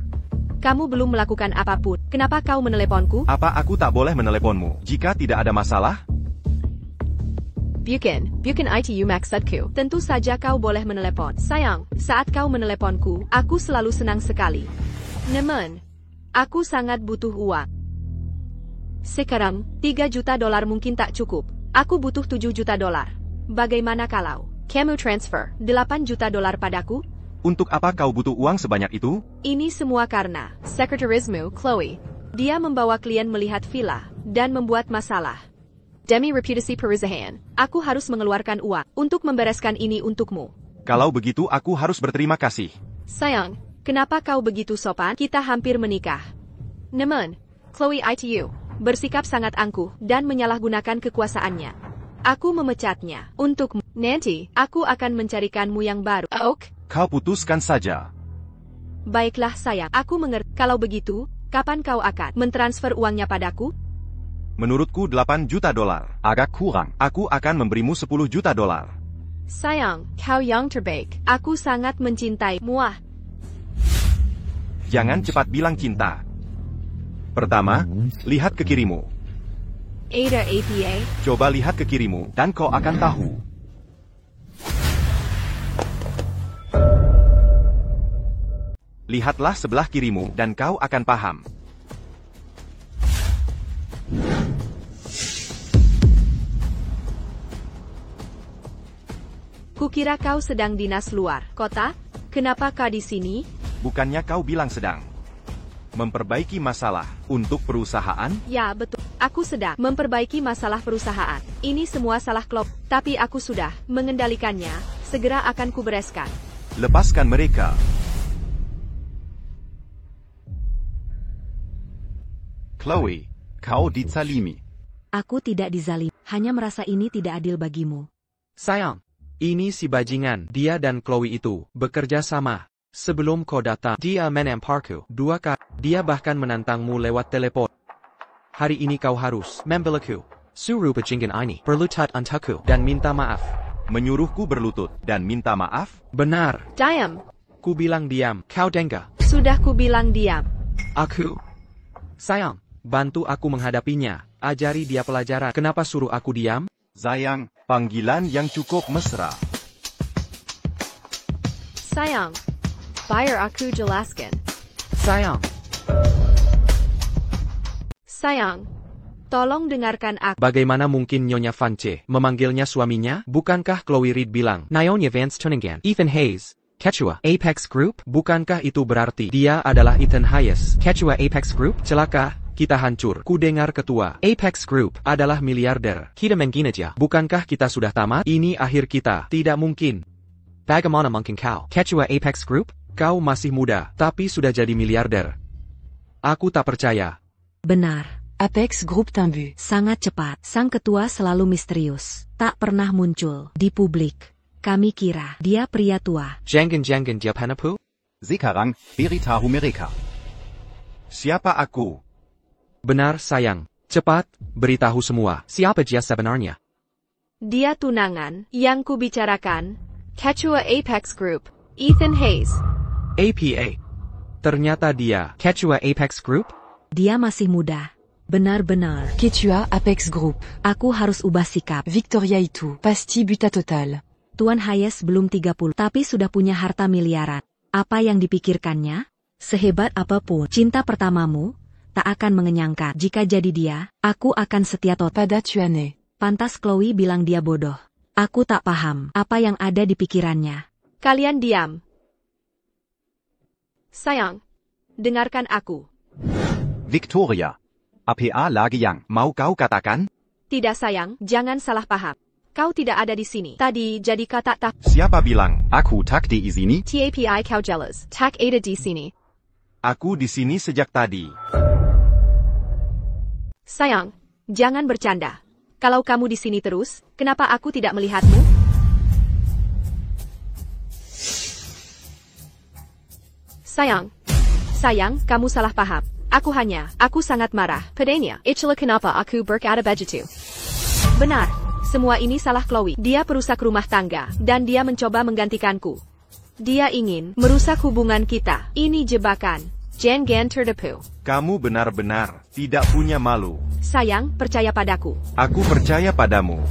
Kamu belum melakukan apapun. Kenapa kau meneleponku? Apa aku tak boleh meneleponmu jika tidak ada masalah? Bukan itu maksudku. Tentu saja kau boleh menelepon. Sayang, saat kau meneleponku, aku selalu senang sekali. Namun, aku sangat butuh uang. Sekarang, 3 juta dolar mungkin tak cukup. Aku butuh 7 juta dolar. Bagaimana kalau kamu transfer 8 juta dolar padaku? Untuk apa kau butuh uang sebanyak itu? Ini semua karena sekretarismu, Chloe. Dia membawa klien melihat villa dan membuat masalah. Demi reputasi perusahaan, aku harus mengeluarkan uang untuk membereskan ini untukmu. Kalau begitu aku harus berterima kasih. Sayang, kenapa kau begitu sopan? Kita hampir menikah. Namun, Chloe itu bersikap sangat angkuh dan menyalahgunakan kekuasaannya. Aku memecatnya untukmu. Nanti, aku akan mencarikanmu yang baru. Oak? Kau putuskan saja. Baiklah sayang, aku mengerti. Kalau begitu, kapan kau akan mentransfer uangnya padaku? Menurutku 8 juta dolar. Agak kurang. Aku akan memberimu 10 juta dolar. Sayang, kau yang terbaik. Aku sangat mencintaimu. Jangan cepat bilang cinta. Pertama, lihat ke kirimu. Ada APA? Coba lihat ke kirimu, dan kau akan tahu. Lihatlah sebelah kirimu, dan kau akan paham. Kukira kau sedang dinas luar kota. Kenapa kau di sini? Bukannya kau bilang sedang memperbaiki masalah untuk perusahaan? Ya, betul. Aku sedang memperbaiki masalah perusahaan. Ini semua salah klub, tapi aku sudah mengendalikannya. Segera akan kubereskan. Lepaskan mereka. Chloe, kau dizalimi. Aku tidak dizalim, hanya merasa ini tidak adil bagimu. Sayang, ini si bajingan. Dia dan Chloe itu bekerja sama. Sebelum kau datang, dia menamparku 2 kali. Dia bahkan menantangmu lewat telepon. Hari ini kau harus membelaku. Suruh bajingan ini berlutut untukku dan minta maaf. Menyuruhku berlutut dan minta maaf? Benar. Diam. Ku bilang diam. Kau dengar? Sudah ku bilang diam. Aku. Sayang, bantu aku menghadapinya. Ajari dia pelajaran. Kenapa suruh aku diam? Sayang, panggilan yang cukup mesra. Sayang. Biar aku jelaskan. Sayang. Sayang, tolong dengarkan aku. Bagaimana mungkin Nyonya Vance memanggilnya suaminya? Bukankah Chloe Reed bilang, Nyonya Vance Tuningan, Ethan Hayes, Ketua Apex Group? Bukankah itu berarti dia adalah Ethan Hayes, Ketua Apex Group? Celaka, kita hancur. Ku dengar ketua Apex Group adalah miliarder. Kita main gini aja. Bukankah kita sudah tamat? Ini akhir kita. Tidak mungkin. Bagaimana mungkin kau, Ketua Apex Group? Kau masih muda, tapi sudah jadi miliarder. Aku tak percaya. Benar. Apex Group Timbu. Sangat cepat. Sang ketua selalu misterius. Tak pernah muncul di publik. Kami kira dia pria tua. Jangan dia penipu? Sekarang, beritahu mereka. Siapa aku? Benar sayang. Cepat, beritahu semua. Siapa dia sebenarnya? Dia tunangan yang kubicarakan. Ketua Apex Group, Ethan Hayes. APA. Ternyata dia Ketua Apex Group? Dia masih muda. Benar-benar. Ketua Apex Group. Aku harus ubah sikap. Victoria Itu. Pasti buta total. Tuan Hayes belum 30, tapi sudah punya harta miliaran. Apa yang dipikirkannya? Sehebat apapun cinta pertamamu, tak akan mengenyangkan. Jika jadi dia, aku akan setia total. Pada tuane. Pantas Chloe bilang dia bodoh. Aku tak paham apa yang ada di pikirannya. Kalian diam. Sayang, dengarkan aku. Victoria. APA lagi yang Mau kau katakan? Tidak sayang, jangan salah paham. Kau tidak ada di sini. Tadi jadi kau tak tahu. Siapa bilang? aku tak di sini? TAPI kau jelas. Tak ada di sini. Aku di sini sejak tadi. Sayang, jangan bercanda. Kalau kamu di sini terus, kenapa aku tidak melihatmu? Sayang, kamu salah paham. Aku sangat marah. Padanya, itulah kenapa aku berkata begitu. Benar, semua ini salah Chloe. Dia perusak rumah tangga, dan dia mencoba menggantikanku. Dia ingin merusak hubungan kita. Ini jebakan. Jangan tertipu. Kamu benar-benar tidak punya malu. Sayang, percaya padaku. Aku percaya padamu.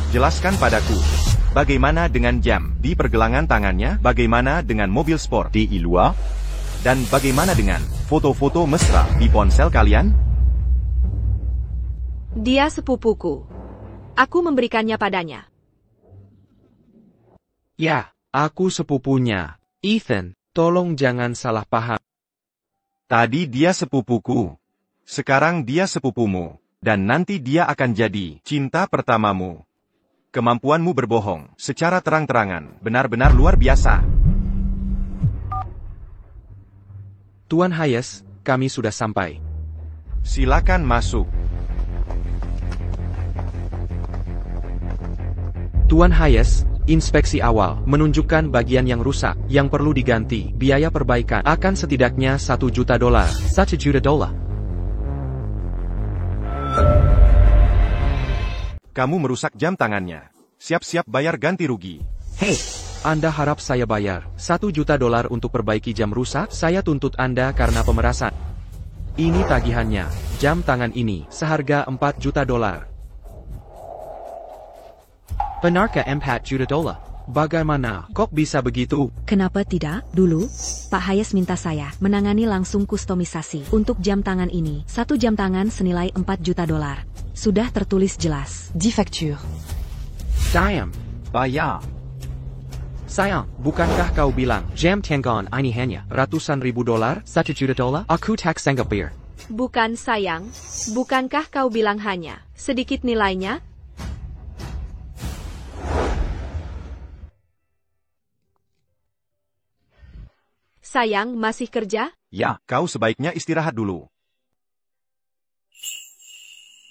Jelaskan padaku. Bagaimana dengan jam di pergelangan tangannya? Bagaimana dengan mobil sport Di luar? Dan bagaimana dengan foto-foto mesra di ponsel kalian? Dia sepupuku. Aku memberikannya padanya. Ya, aku sepupunya. Ethan, tolong jangan salah paham. Tadi dia sepupuku. Sekarang dia sepupumu. Dan nanti dia akan jadi cinta pertamamu. Kemampuanmu berbohong secara terang-terangan benar-benar luar biasa. Tuan Hayes, kami sudah sampai. Silakan masuk. Tuan Hayes, inspeksi awal menunjukkan bagian yang rusak, yang perlu diganti. Biaya perbaikan akan setidaknya $1 juta. $1 juta. Kamu merusak jam tangannya. Siap-siap bayar ganti rugi. Hei, Anda harap saya bayar $1 juta untuk perbaiki jam rusak? Saya tuntut Anda karena pemerasan. Ini tagihannya. Jam tangan ini seharga $4 juta. Benarkah $4 juta? Bagaimana kok bisa begitu? Kenapa tidak? Dulu, Pak Hayes minta saya menangani langsung kustomisasi untuk jam tangan ini. 1 jam tangan senilai $4 juta. Sudah tertulis jelas. 10 factures. Diam. Bayar. Sayang, bukankah kau bilang jam tangan ini hanya ratusan ribu dolar? $1 juta? Aku tak sanggup bayar. Bukan sayang, bukankah kau bilang hanya sedikit nilainya? Sayang, masih kerja? Ya. Kau sebaiknya istirahat dulu.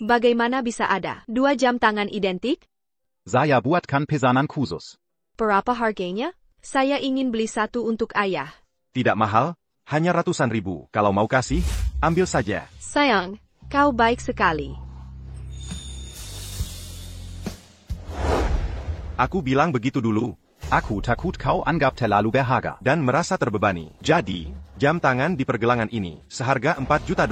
Bagaimana bisa ada 2 jam tangan identik? Saya buatkan pesanan khusus. Berapa harganya? Saya ingin beli satu untuk ayah. Tidak mahal, hanya ratusan ribu. Kalau mau kasih, ambil saja. Sayang, kau baik sekali. Aku bilang begitu dulu. Aku takut kau anggap terlalu berharga. Dan merasa terbebani. Jadi, jam tangan di pergelangan ini seharga $4 juta.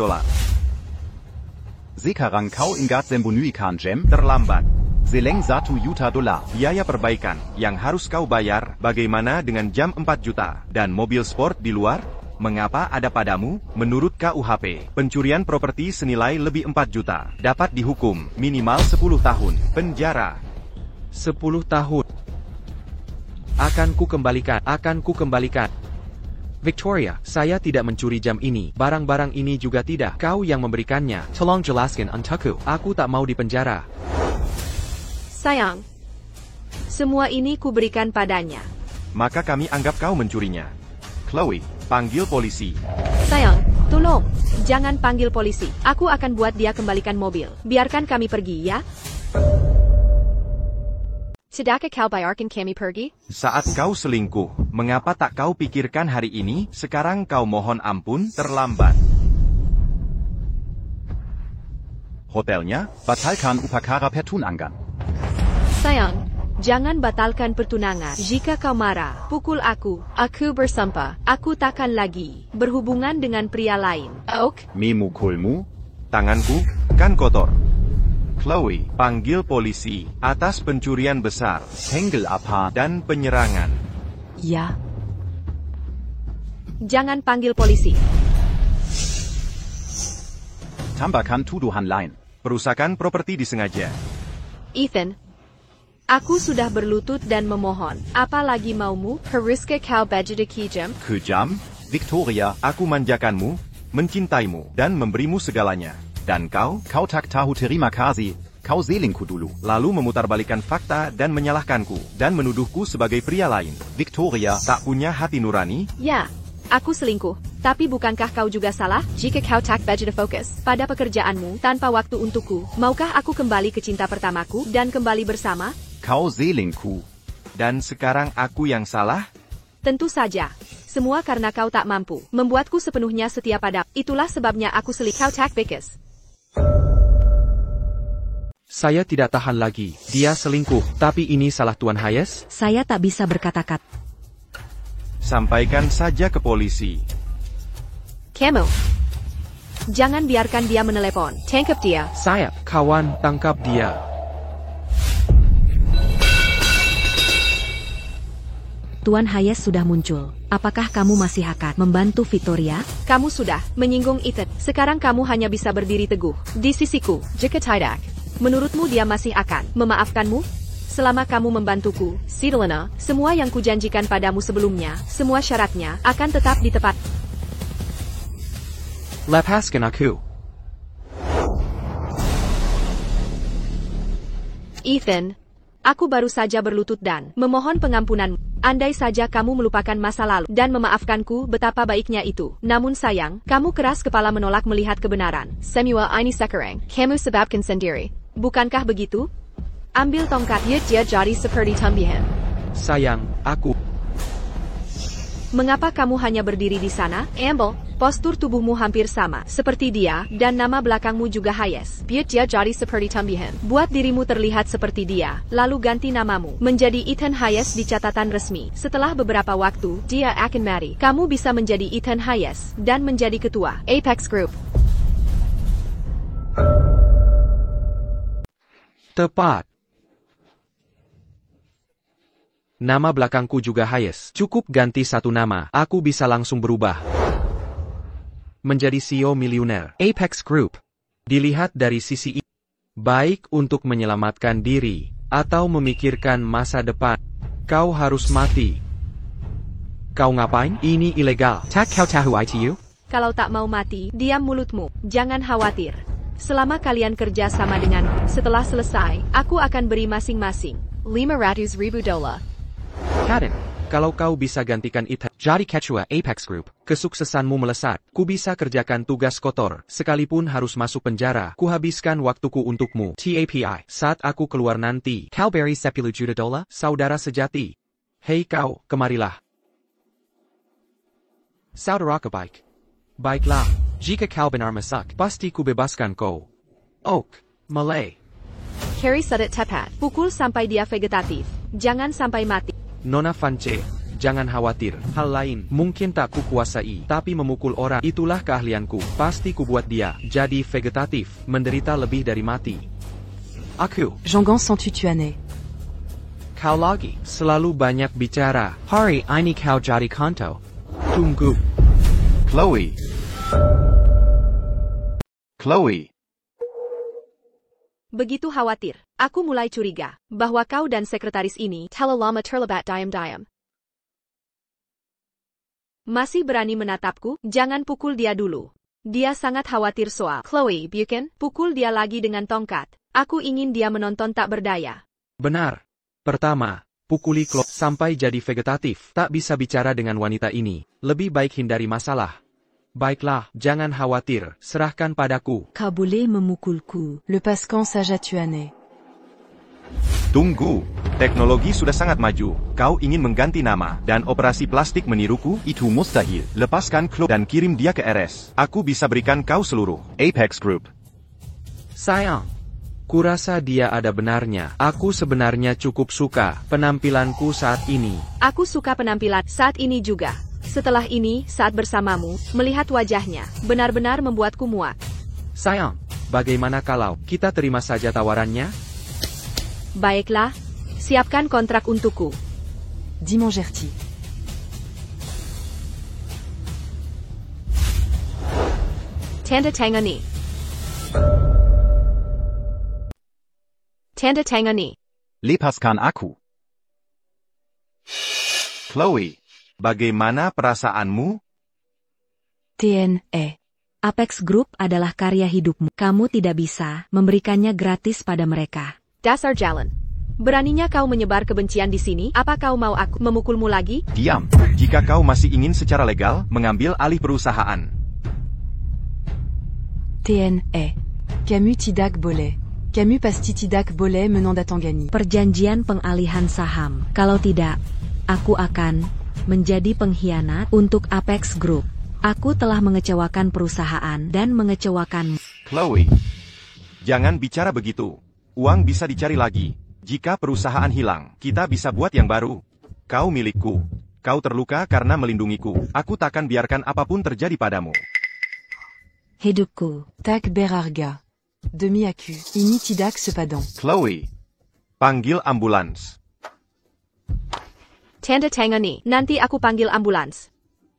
Sekarang kau ingat sembunyikan jam? Terlambat. Zeleng 1 juta dolar. Biaya perbaikan yang harus kau bayar. Bagaimana dengan jam 4 juta? Dan mobil sport di luar? Mengapa ada padamu? Menurut KUHP, pencurian properti senilai lebih 4 juta dapat dihukum minimal 10 tahun penjara. 10 tahun. Akan ku kembalikan. Victoria, saya tidak mencuri jam ini. Barang-barang ini juga tidak. Kau yang memberikannya. Tolong jelaskan untukku. Aku tak mau dipenjara. Sayang, semua ini kuberikan padanya. Maka kami anggap kau mencurinya. Chloe, panggil polisi. Sayang, tolong, jangan panggil polisi. Aku akan buat dia kembalikan mobil. Biarkan kami pergi, ya? Tidakkah kau biarkan kami pergi? Saat kau selingkuh, mengapa tak kau pikirkan hari ini? Sekarang kau mohon ampun, terlambat. Hotelnya, batalkan upakara pertunangan. Sayang, jangan batalkan pertunangan. Jika kau marah, pukul aku. Aku bersumpah, aku takkan lagi berhubungan dengan pria lain. Ok? Memukulmu? Tanganku kan kotor. Chloe, panggil polisi atas pencurian besar Hengel apa? dan penyerangan. Ya. Jangan panggil polisi. Tambahkan tuduhan lain. Perusakan properti disengaja. Ethan, aku sudah berlutut dan memohon. Apalagi maumu? Haruskah kau begitu kejam? Kejam? Victoria, Aku manjakanmu, mencintaimu, dan memberimu segalanya. Dan kau tak tahu terima kasih. Kau selingkuh dulu. lalu memutarbalikkan fakta dan menyalahkanku, dan menuduhku sebagai pria lain. Victoria, Tak punya hati nurani? Ya, aku selingkuh. Tapi bukankah kau juga salah? Jika kau tak begitu fokus pada pekerjaanmu tanpa waktu untukku, maukah aku kembali ke cinta pertamaku dan kembali bersama? kau selingkuh. Dan sekarang aku yang salah? Tentu saja. Semua karena kau tak mampu membuatku sepenuhnya setia pada. Itulah sebabnya aku kau tak fokus. Saya tidak tahan lagi. Dia selingkuh. Tapi ini salah Tuan Hayes? Saya tak bisa berkata-kata. Sampaikan saja ke polisi. Kamu, jangan biarkan dia menelepon. Tangkap dia. Saya, kawan, tangkap dia. Tuan Hayes sudah muncul. Apakah kamu masih akan membantu Victoria? Kamu sudah menyinggung Ethan. Sekarang kamu hanya bisa berdiri teguh di sisiku. Jika tidak, menurutmu dia masih akan memaafkanmu? Selama kamu membantuku, Sidolina, semua yang kujanjikan padamu sebelumnya, semua syaratnya akan tetap ditepat. Lepaskan aku. Ethan, aku baru saja berlutut dan memohon pengampunan. Andai saja kamu melupakan masa lalu dan memaafkanku, betapa baiknya itu. Namun sayang, kamu keras kepala menolak melihat kebenaran. Semua ini sekarang, kamu sebabkan sendiri. Bukankah begitu? Ambil tongkat, dia jadi seperti tambihan. Sayang, aku. Mengapa kamu hanya berdiri di sana? Ambil, postur tubuhmu hampir sama seperti dia, dan nama belakangmu juga Hayes. Biar dia jadi seperti tambihan. Buat dirimu terlihat seperti dia, lalu ganti namamu menjadi Ethan Hayes di catatan resmi. Setelah beberapa waktu, dia akan mati. Kamu bisa menjadi Ethan Hayes dan menjadi ketua Apex Group. Tepat. Nama belakangku juga Hayes. Cukup ganti satu nama. Aku bisa langsung berubah menjadi CEO miliuner. Apex Group. Dilihat dari sisi ini, baik untuk menyelamatkan diri atau memikirkan masa depan. Kau harus mati. Kau ngapain? Ini ilegal. Tak kau tahu itu? Kalau tak mau mati, diam mulutmu. Jangan khawatir. Selama kalian kerja sama denganku, setelah selesai, aku akan beri masing-masing $500,000. Kaden, kalau kau bisa gantikan Ethan jadi ketua Apex Group, kesuksesanmu melesat. Ku bisa kerjakan tugas kotor, sekalipun harus masuk penjara. Ku habiskan waktuku untukmu. TAPI, saat aku keluar nanti. Kau beri $10 juta, saudara sejati. Hei kau, kemarilah. Saudara kebaik. Baiklah, jika kau benar masak, pasti ku bebaskan kau. Ok, Malay. Carry sedet tepat. Pukul sampai dia vegetatif. Jangan sampai mati. Nona Fance, jangan khawatir. Hal lain mungkin tak kukuasai, tapi memukul orang itulah keahlianku. Pasti ku buat dia jadi vegetatif, menderita lebih dari mati. Aku. Jean-Gans sans tutuane. Kau lagi. Selalu banyak bicara. Hari ini kau jadi kanto. Tunggu. Chloe. Chloe. Begitu khawatir. Aku mulai curiga bahwa kau dan sekretaris ini lama terlibat diam-diam. Masih berani menatapku? Jangan pukul dia dulu. Dia sangat khawatir soal Chloe, bukan? Pukul dia lagi dengan tongkat. Aku ingin dia menonton tak berdaya. Benar. Pertama, pukuli Chloe sampai jadi vegetatif. Tak bisa bicara dengan wanita ini. Lebih baik hindari masalah. Baiklah, jangan khawatir. Serahkan padaku. Kau boleh memukulku. Le Pascan Sajatuane. Tunggu. Teknologi sudah sangat maju. Kau ingin mengganti nama dan operasi plastik meniruku? Itu mustahil. Lepaskan Chloe dan kirim dia ke RS. Aku bisa berikan kau seluruh. Apex Group. Sayang. Kurasa dia ada benarnya. Aku sebenarnya cukup suka penampilanku saat ini. Aku suka penampilan saat ini juga. Setelah ini, saat bersamamu, melihat wajahnya, benar-benar membuatku muak. Sayang, bagaimana kalau kita terima saja tawarannya? Baiklah, siapkan kontrak untukku. Dimon Gertie. Tanda tangani. Tanda tangani. Lepaskan aku. Chloe. Bagaimana perasaanmu? TNE. Apex Group adalah karya hidupmu. Kamu tidak bisa memberikannya gratis pada mereka. Dasar jalan. Beraninya kau menyebar kebencian di sini? Apa kau mau aku memukulmu lagi? Diam. Jika kau masih ingin secara legal mengambil alih perusahaan. TNE. Camus Tidak Bolet. Camus Pasti Tidak Bolet menant à Tangani. Perjanjian pengalihan saham. Kalau tidak, aku akan menjadi pengkhianat untuk Apex Group. Aku telah mengecewakan perusahaan dan mengecewakanmu. Chloe. Jangan bicara begitu. Uang bisa dicari lagi. Jika perusahaan hilang, kita bisa buat yang baru. Kau milikku. Kau terluka karena melindungiku. Aku takkan biarkan apapun terjadi padamu. Hidupku. Tak Berarga. Demi Aku. Ini Tidak Sepadan. Chloe. Panggil ambulans. Tanda tangani. Nanti aku panggil ambulans.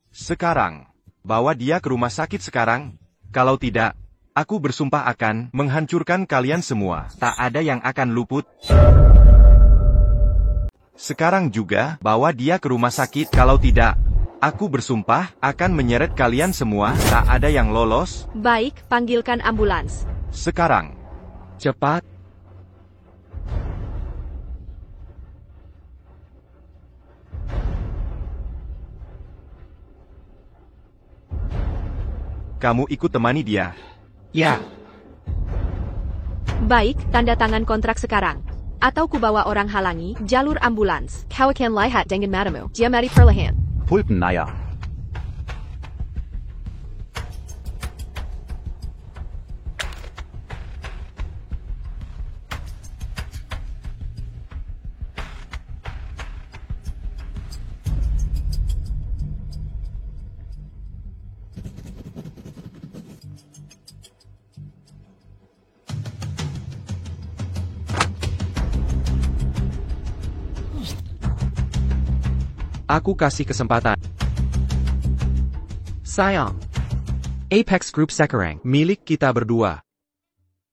Sekarang. Bawa dia ke rumah sakit sekarang. Kalau tidak, aku bersumpah akan menghancurkan kalian semua. Tak ada yang akan luput. Sekarang juga, bawa dia ke rumah sakit. Kalau tidak, aku bersumpah akan menyeret kalian semua. Tak ada yang lolos. Baik, panggilkan ambulans. Sekarang. Cepat. Kamu ikut temani dia. Ya. Baik, tanda tangan kontrak sekarang. Atau kubawa orang halangi jalur ambulans. Kau akan lihat dengan matamu. Dia mari perlahan. Pulpennaya. Aku kasih kesempatan. Sayang. Apex Group sekarang milik kita berdua.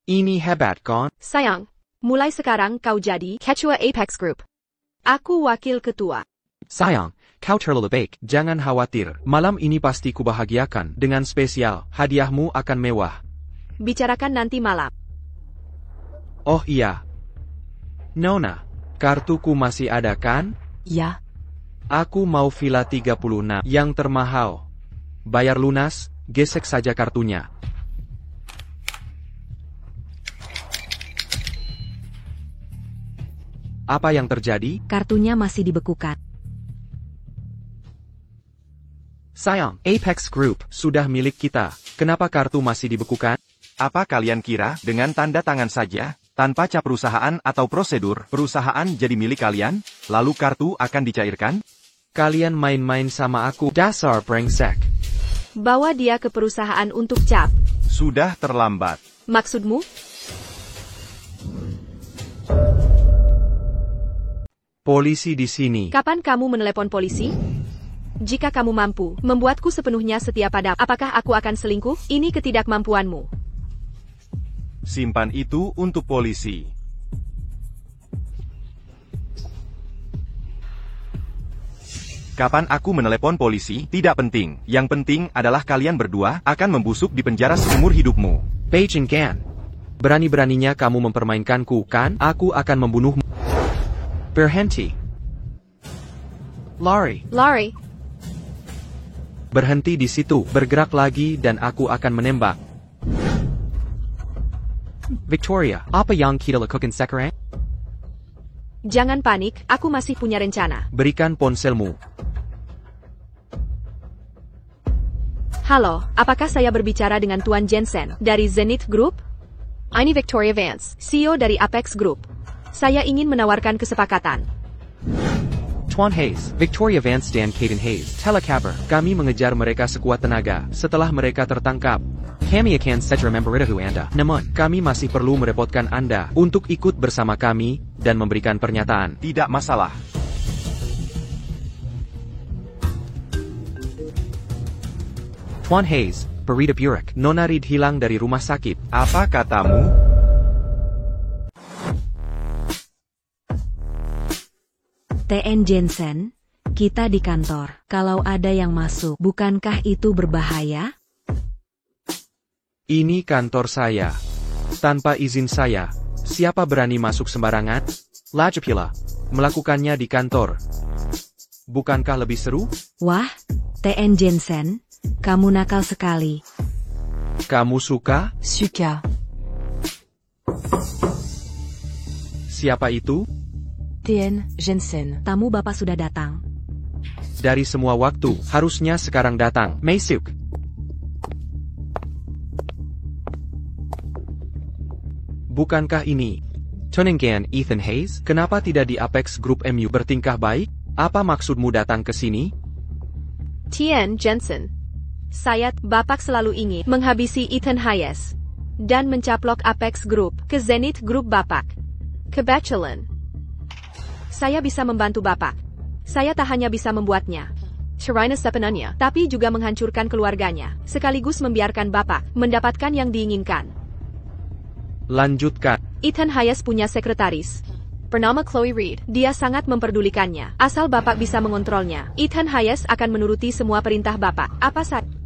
Ini hebat kan? Sayang, mulai sekarang kau jadi ketua Apex Group. Aku wakil ketua. Sayang, kau terlalu baik. Jangan khawatir. Malam ini pasti kubahagiakan dengan spesial. Hadiahmu akan mewah. Bicarakan nanti malam. Oh iya. Nona, kartuku masih ada kan? Ya. Aku mau villa 36 yang termahal. Bayar lunas, gesek saja kartunya. Apa yang terjadi? Kartunya masih dibekukan. Sayang, Apex Group sudah milik kita. Kenapa kartu masih dibekukan? Apa kalian kira dengan tanda tangan saja, tanpa cap perusahaan atau prosedur, perusahaan jadi milik kalian, lalu kartu akan dicairkan? Kalian main-main sama aku, dasar brengsek. Bawa dia ke perusahaan untuk cap. Sudah terlambat. Maksudmu? Polisi di sini. Kapan kamu menelepon polisi? Jika kamu mampu membuatku sepenuhnya setia padamu, apakah aku akan selingkuh? Ini ketidakmampuanmu. Simpan itu untuk polisi. Kapan aku menelepon polisi, tidak penting. Yang penting adalah kalian berdua akan membusuk di penjara seumur hidupmu. Beijing Gan. Berani-beraninya kamu mempermainkanku, kan? Aku akan membunuhmu. Berhenti. Lari. Lari. Berhenti di situ. Bergerak lagi dan aku akan menembak. Victoria, apa yang kita lakukan sekarang? Jangan panik, aku masih punya rencana. Berikan ponselmu. Halo, apakah saya berbicara dengan Tuan Jensen dari Zenith Group? Ini Victoria Vance, CEO dari Apex Group. Saya ingin menawarkan kesepakatan. Tuan Hayes, Victoria Vance dan Caden Hayes, Telecaber. Kami mengejar mereka sekuat tenaga. Setelah mereka tertangkap, kami akan segera memberitahu Anda. Namun, kami masih perlu merepotkan Anda untuk ikut bersama kami dan memberikan pernyataan. Tidak masalah. Tuan Hayes, berita buruk. Nona Reed hilang dari rumah sakit. Apa katamu? TN Jensen, kita di kantor. Kalau ada yang masuk, bukankah itu berbahaya? Ini kantor saya. Tanpa izin saya, siapa berani masuk sembarangan? Lajapila, melakukannya di kantor. Bukankah lebih seru? Wah, TN Jensen, kamu nakal sekali. Kamu suka? Suka. Siapa itu? TN Jensen. Tamu Bapak sudah datang. Dari semua waktu, harusnya sekarang datang. Masuk. Bukankah ini Tuningen Ethan Hayes? Kenapa tidak di Apex Group MU bertingkah baik? Apa maksudmu datang ke sini? Tien Jensen. Bapak selalu ingin menghabisi Ethan Hayes dan mencaplok Apex Group ke Zenith Group Bapak. Kebetulan, saya bisa membantu Bapak. Saya tak hanya bisa membuatnya Sharina sepenuhnya, tapi juga menghancurkan keluarganya, sekaligus membiarkan Bapak mendapatkan yang diinginkan. Lanjutkan. Ethan Hayes punya sekretaris bernama Chloe Reed. Dia sangat memperdulikannya. Asal Bapak bisa mengontrolnya, Ethan Hayes akan menuruti semua perintah Bapak. Apa saja.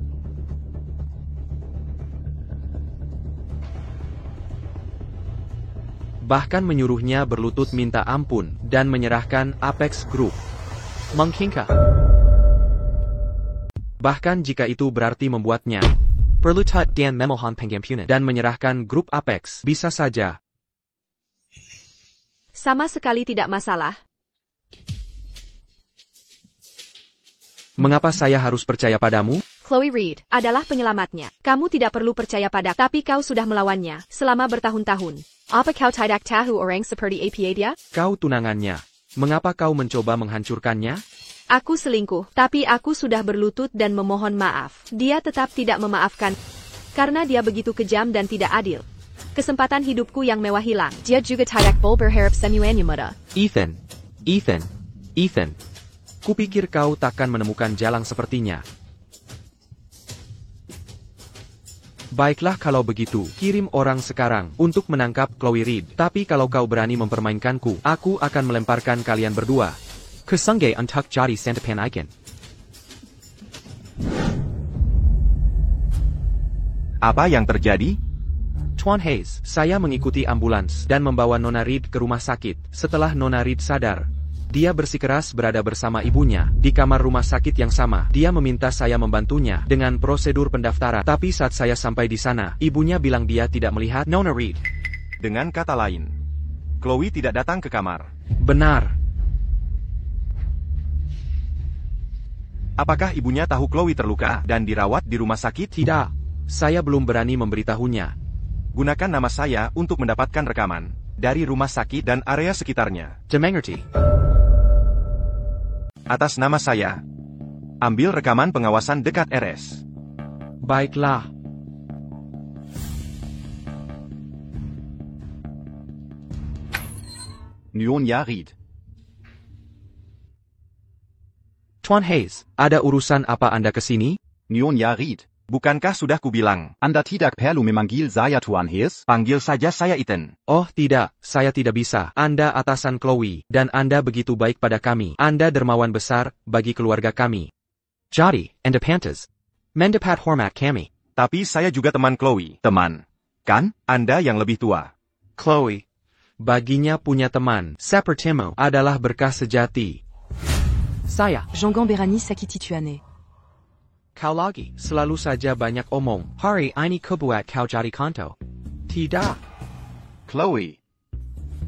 Bahkan menyuruhnya berlutut minta ampun dan menyerahkan Apex Group. Mengkingka. Bahkan jika itu berarti membuatnya berlutut dan memohon pengampunan dan menyerahkan grup Apex, bisa saja. Sama sekali tidak masalah. Mengapa saya harus percaya padamu? Chloe Reed adalah penyelamatnya. Kamu tidak perlu percaya pada, tapi kau sudah melawannya selama bertahun-tahun. Apa kau tidak tahu orang seperti apa dia? Kau tunangannya. Mengapa kau mencoba menghancurkannya? Aku selingkuh, tapi aku sudah berlutut dan memohon maaf. Dia tetap tidak memaafkan. Karena dia begitu kejam dan tidak adil. Kesempatan hidupku yang mewah hilang. Dia juga tidak boleh berharap semuanya mudah. Ethan. Kupikir kau takkan menemukan jalan sepertinya. Baiklah kalau begitu, kirim orang sekarang untuk menangkap Chloe Reed. Tapi kalau kau berani mempermainkanku, aku akan melemparkan kalian berdua ke sungai untuk jadi santapan ikan. Apa yang terjadi? Tuan Hayes, saya mengikuti ambulans dan membawa Nona Reed ke rumah sakit. Setelah Nona Reed sadar, dia bersikeras berada bersama ibunya di kamar rumah sakit yang sama. Dia meminta saya membantunya dengan prosedur pendaftaran. Tapi saat saya sampai di sana, ibunya bilang dia tidak melihat Nona Reed. Dengan kata lain, Chloe tidak datang ke kamar. Benar. Apakah ibunya tahu Chloe terluka dan dirawat di rumah sakit? Tidak. Saya belum berani memberitahunya. Gunakan nama saya untuk mendapatkan rekaman dari rumah sakit dan area sekitarnya. Dimengerti. Atas nama saya, ambil rekaman pengawasan dekat RS. Baiklah. Nyonya Reed. Tuan Hayes, ada urusan apa Anda kesini? Nyonya Reed. Bukankah sudah kubilang? Anda tidak perlu memanggil saya Tuan Hayes? Panggil saja saya Ethan. Oh tidak, saya tidak bisa. Anda atasan Chloe, dan Anda begitu baik pada kami. Anda dermawan besar bagi keluarga kami. Jadi, Anda pantas mendapat hormat kami. Tapi saya juga teman Chloe. Teman. Kan? Anda yang lebih tua. Chloe, baginya punya teman sepertimu adalah berkah sejati. Saya, Jean-Gon Béranis Sakiti Tuane. kau lagi, selalu saja banyak omong. Hari ini kebuat kau jadi kanto. Tidak. Chloe.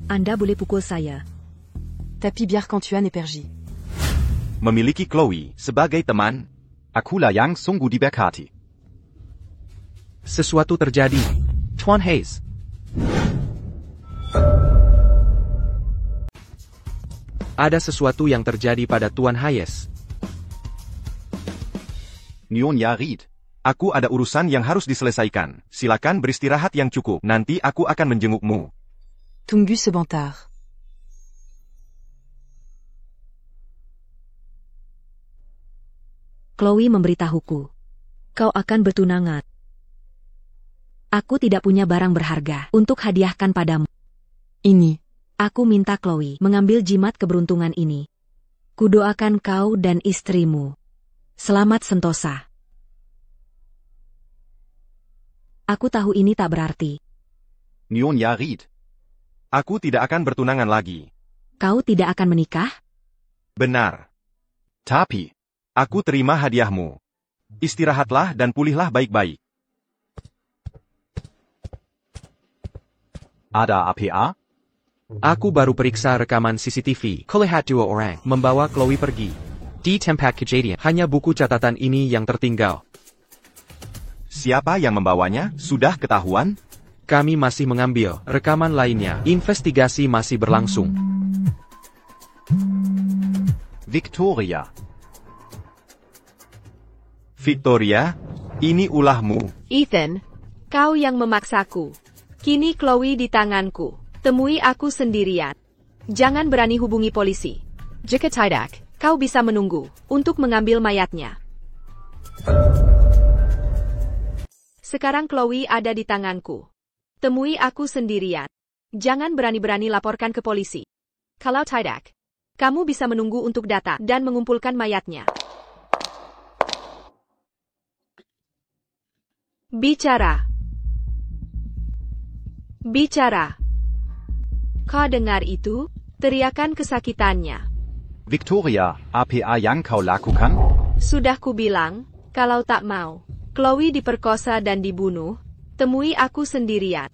Anda boleh pukul saya. Tapi biar quand Tuan et Perji. Memiliki Chloe sebagai teman. Akulah yang sungguh diberkati. Sesuatu terjadi. Tuan Hayes. Ada sesuatu yang terjadi pada Tuan Hayes. Nyonya Reed. Aku ada urusan yang harus diselesaikan. Silakan beristirahat yang cukup. Nanti aku akan menjengukmu. Tunggu sebentar. Chloe memberitahuku. Kau akan bertunangan. Aku tidak punya barang berharga untuk hadiahkan padamu. Ini. Aku minta Chloe mengambil jimat keberuntungan ini. Kudoakan kau dan istrimu. Selamat sentosa. Aku tahu ini tak berarti. Nyonya Reed. Aku tidak akan bertunangan lagi. Kau tidak akan menikah? Benar. Tapi. Aku terima hadiahmu. Istirahatlah dan pulihlah baik-baik. Ada APA? Aku baru periksa rekaman CCTV. Kulihat dua orang membawa Chloe pergi. Di tempat kejadian, hanya buku catatan ini yang tertinggal. Siapa yang membawanya? Sudah ketahuan? Kami masih mengambil rekaman lainnya. Investigasi masih berlangsung. Victoria. Victoria, ini ulahmu. Ethan, kau yang memaksaku. Kini Chloe di tanganku. Temui aku sendirian. Jangan berani hubungi polisi. Jika tidak, kau bisa menunggu untuk mengambil mayatnya. Sekarang Chloe ada di tanganku. Temui aku sendirian. Jangan berani-berani laporkan ke polisi. Kalau tidak, kamu bisa menunggu untuk datang dan mengumpulkan mayatnya. Bicara. Bicara. Kau dengar itu? Teriakan kesakitannya. Victoria, APA yang kau lakukan? Sudah kubilang, kalau tak mau Chloe diperkosa dan dibunuh, temui aku sendirian.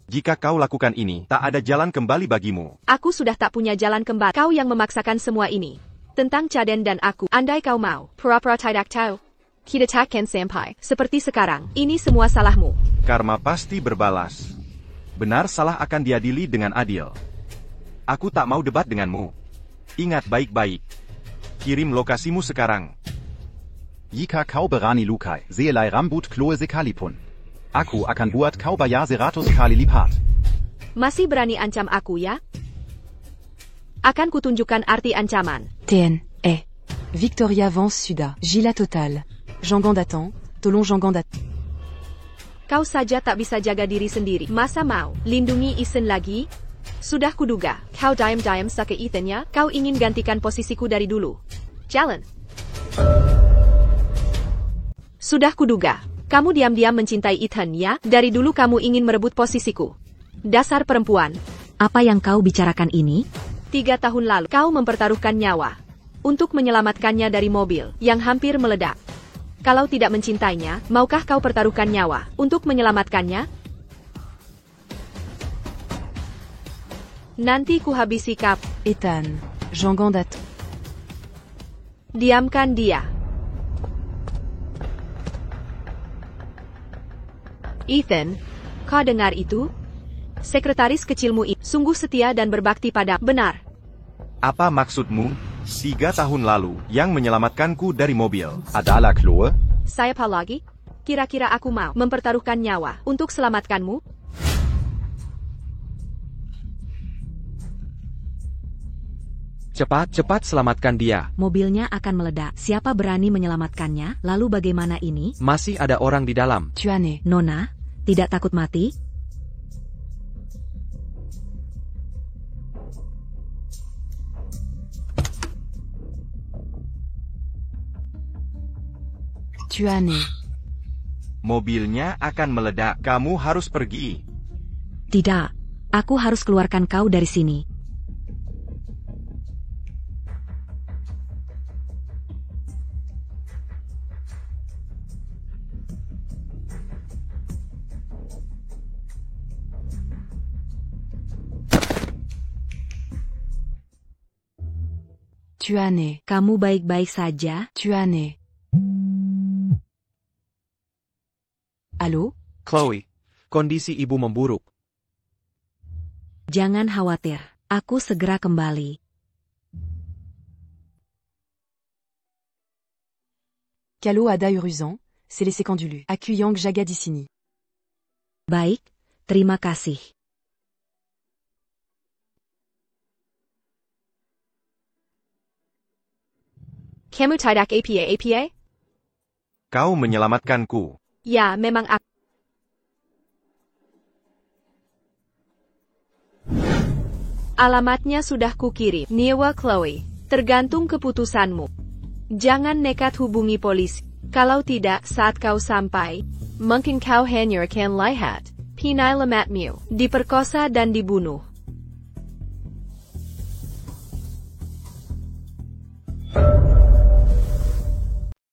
Jika kau lakukan ini, tak ada jalan kembali bagimu. Aku sudah tak punya jalan kembali. Kau yang memaksakan semua ini. Tentang Caden dan aku, andai kau mau, pura-pura tidak tahu. Kita takkan sampai seperti sekarang. Ini semua salahmu. Karma pasti berbalas. Benar salah akan diadili dengan adil. Aku tak mau debat denganmu. Ingat baik-baik. Kirim lokasimu sekarang. Jika kau berani lukai, seelai rambut Chloe sekalipun. Aku akan buat kau bayar 100 kali lipat. Masih berani ancam aku ya? Akan kutunjukkan arti ancaman. TN. Victoria Vance Suda. Gila Total. Jean-Gon Datan. Tolong Jean-Gon Datan. Kau saja tak bisa jaga diri sendiri. Masa mau lindungi Ethan lagi? Sudah kuduga. Kau diam-diam sake Ethan ya? Kau ingin gantikan posisiku dari dulu. Jalan. Sudah kuduga. Kamu diam-diam mencintai Ethan ya? Dari dulu kamu ingin merebut posisiku. Dasar perempuan. Apa yang kau bicarakan ini? 3 tahun lalu, kau mempertaruhkan nyawa untuk menyelamatkannya dari mobil yang hampir meledak. Kalau tidak mencintainya, maukah kau pertaruhkan nyawa untuk menyelamatkannya? Nanti kuhabisi kau. Ethan. Jean-Gon Datan. Diamkan dia. Ethan, kau dengar itu? Sekretaris kecilmu itu sungguh setia dan berbakti pada benar. Apa maksudmu? 3 tahun lalu, yang menyelamatkanku dari mobil. Adalah Chloe? Saya apa lagi? Kira-kira aku mau mempertaruhkan nyawa untuk selamatkanmu? Cepat selamatkan dia. Mobilnya akan meledak. Siapa berani menyelamatkannya? Lalu bagaimana ini? Masih ada orang di dalam. Tu en es. Nona, tidak takut mati? Tu en es. Mobilnya akan meledak. Kamu harus pergi. Tidak. Aku harus keluarkan kau dari sini. Tu en es. Kamu baik-baik saja? Tu en es. Allô? Chloe, kondisi ibu memburuk. Jangan khawatir. Aku segera kembali. Calo Ada Uruzan, c'est les sécandulus. Accuyang Jaga Dissini. Baik, terima kasih. Kamu tidak apa? Kau menyelamatkanku. Ya, memang aku. Alamatnya sudah kukirim. Niwa Chloe, tergantung keputusanmu. Jangan nekat hubungi polisi. Kalau tidak, saat kau sampai, mungkin kau hanya akan lihat Pinay Lamatmu diperkosa dan dibunuh.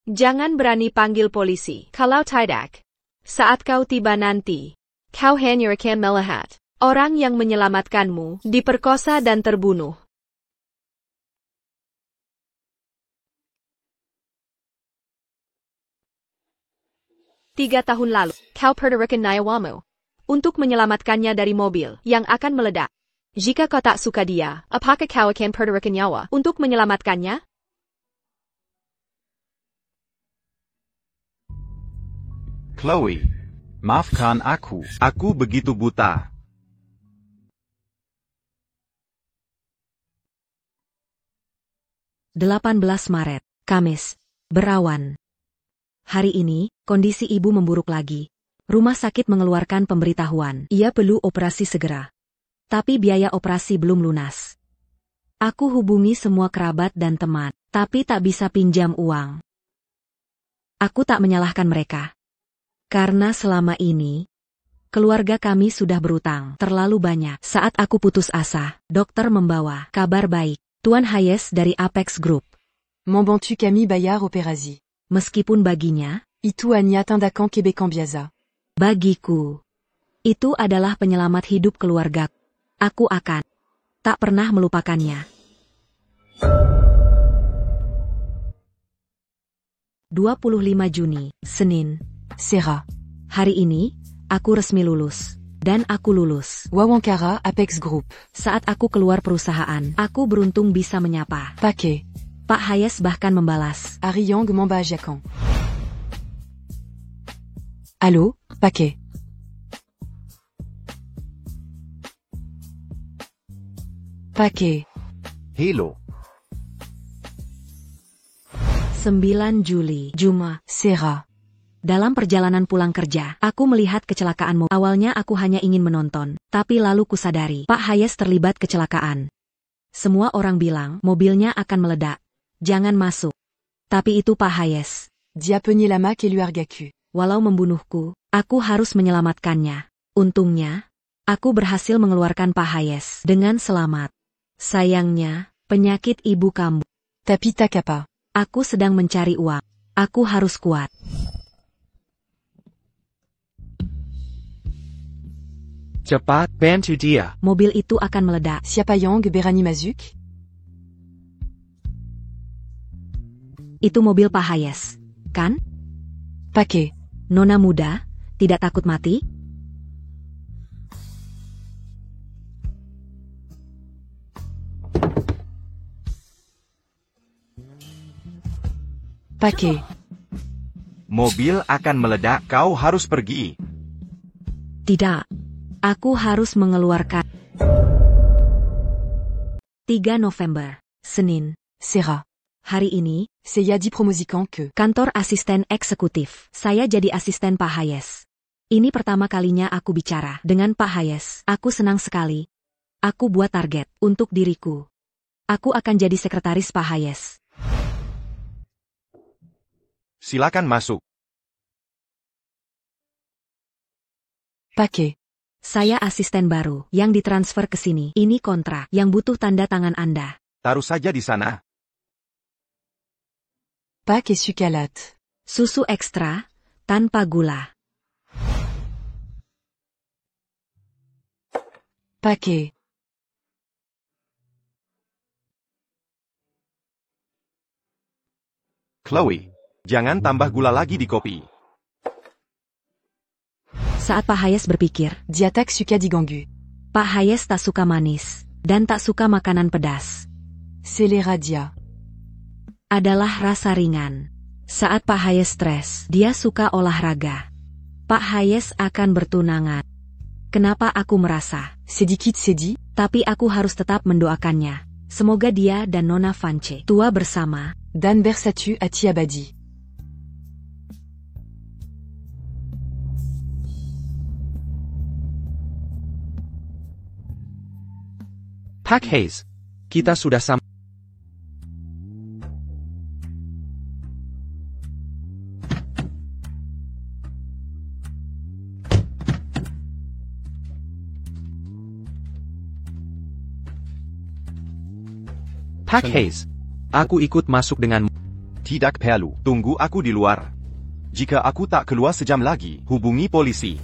Jangan berani panggil polisi. Kalau tidak, saat kau tiba nanti, kau hanya akan melihat orang yang menyelamatkanmu diperkosa dan terbunuh. Tiga tahun lalu, kau perturutkan nyawamu untuk menyelamatkannya dari mobil yang akan meledak. Jika kau tak suka dia, apakah kau akan perturutkan nyawa untuk menyelamatkannya? Chloe, Maafkan aku. aku begitu buta. (18 Maret, Kamis, berawan. Hari ini, kondisi ibu memburuk lagi. Rumah sakit mengeluarkan pemberitahuan. Ia perlu operasi segera. Tapi biaya operasi belum lunas. Aku hubungi semua kerabat dan teman, tapi tak bisa pinjam uang. Aku tak menyalahkan mereka. Karena selama ini, keluarga kami sudah berutang terlalu banyak. Saat aku putus asa, dokter membawa kabar baik. Tuan Hayes dari Apex Group. Mon bantu Camille Bayard Operazi. Meskipun baginya, Itu Anya Tindakan Québecan Biaza. bagiku, itu adalah penyelamat hidup keluarga. Aku akan tak pernah melupakannya. 25 Juni, Senin. Serra. Hari ini, aku resmi lulus. Dan aku lulus. Wawankara Apex Group. Saat aku keluar perusahaan, aku beruntung bisa menyapa. Paquet. Pak Hayes bahkan membalas. Ariang Mamba Jacan. Allô, Paquet. Paquet. Hello. 9 Juli, Jumat. Serra. Dalam perjalanan pulang kerja, aku melihat kecelakaan mobil. Awalnya aku hanya ingin menonton, tapi lalu kusadari, Pak Hayes terlibat kecelakaan. Semua orang bilang, mobilnya akan meledak. Jangan masuk. Tapi itu Pak Hayes. Diapenier Lama Keluargaku. Walau membunuhku, aku harus menyelamatkannya. Untungnya, aku berhasil mengeluarkan Pak Hayes dengan selamat. Sayangnya, penyakit ibu kamu. Tapi Takapa. Aku sedang mencari uang. Aku harus kuat. Cepat, bantu dia. Mobil itu akan meledak. Siapayang Berani Mazuk. Itu mobil Pak Hayes, kan? Paquet. Nona muda, tidak takut mati? Paquet. Mobil akan meledak. Kau harus pergi. Tidak. Aku harus mengeluarkan. 3 November, Senin. Serra. Hari ini, C'est Yadi Promozikan que. kantor asisten eksekutif. Saya jadi asisten Pak Hayes. Ini pertama kalinya aku bicara dengan Pak Hayes. Aku senang sekali. Aku buat target untuk diriku. Aku akan jadi sekretaris Pak Hayes. Silakan masuk. Paquet. Saya asisten baru yang ditransfer ke sini. Ini kontrak yang butuh tanda tangan Anda. Taruh saja di sana. Pack et sucalate. Susu ekstra, tanpa gula. Paquet. Chloe, jangan tambah gula lagi di kopi. Saat Pak Hayes berpikir, Diatak suka digangu. Pak Hayes tak suka manis dan tak suka makanan pedas. Scéléradia. Adalah rasa ringan. Saat Pak Hayes stres, dia suka olahraga. Pak Hayes akan bertunangan. Kenapa aku merasa? Sedikit sedi. Tapi aku harus tetap mendoakannya. Semoga dia dan Nona Vance tua bersama. Dan Bersatu Ati Abadi. Pak Hayes, kita sudah sampai. Pak Hayes, aku ikut masuk denganmu. Tidak perlu. Tunggu aku di luar. Jika aku tak keluar sejam lagi, hubungi polisi.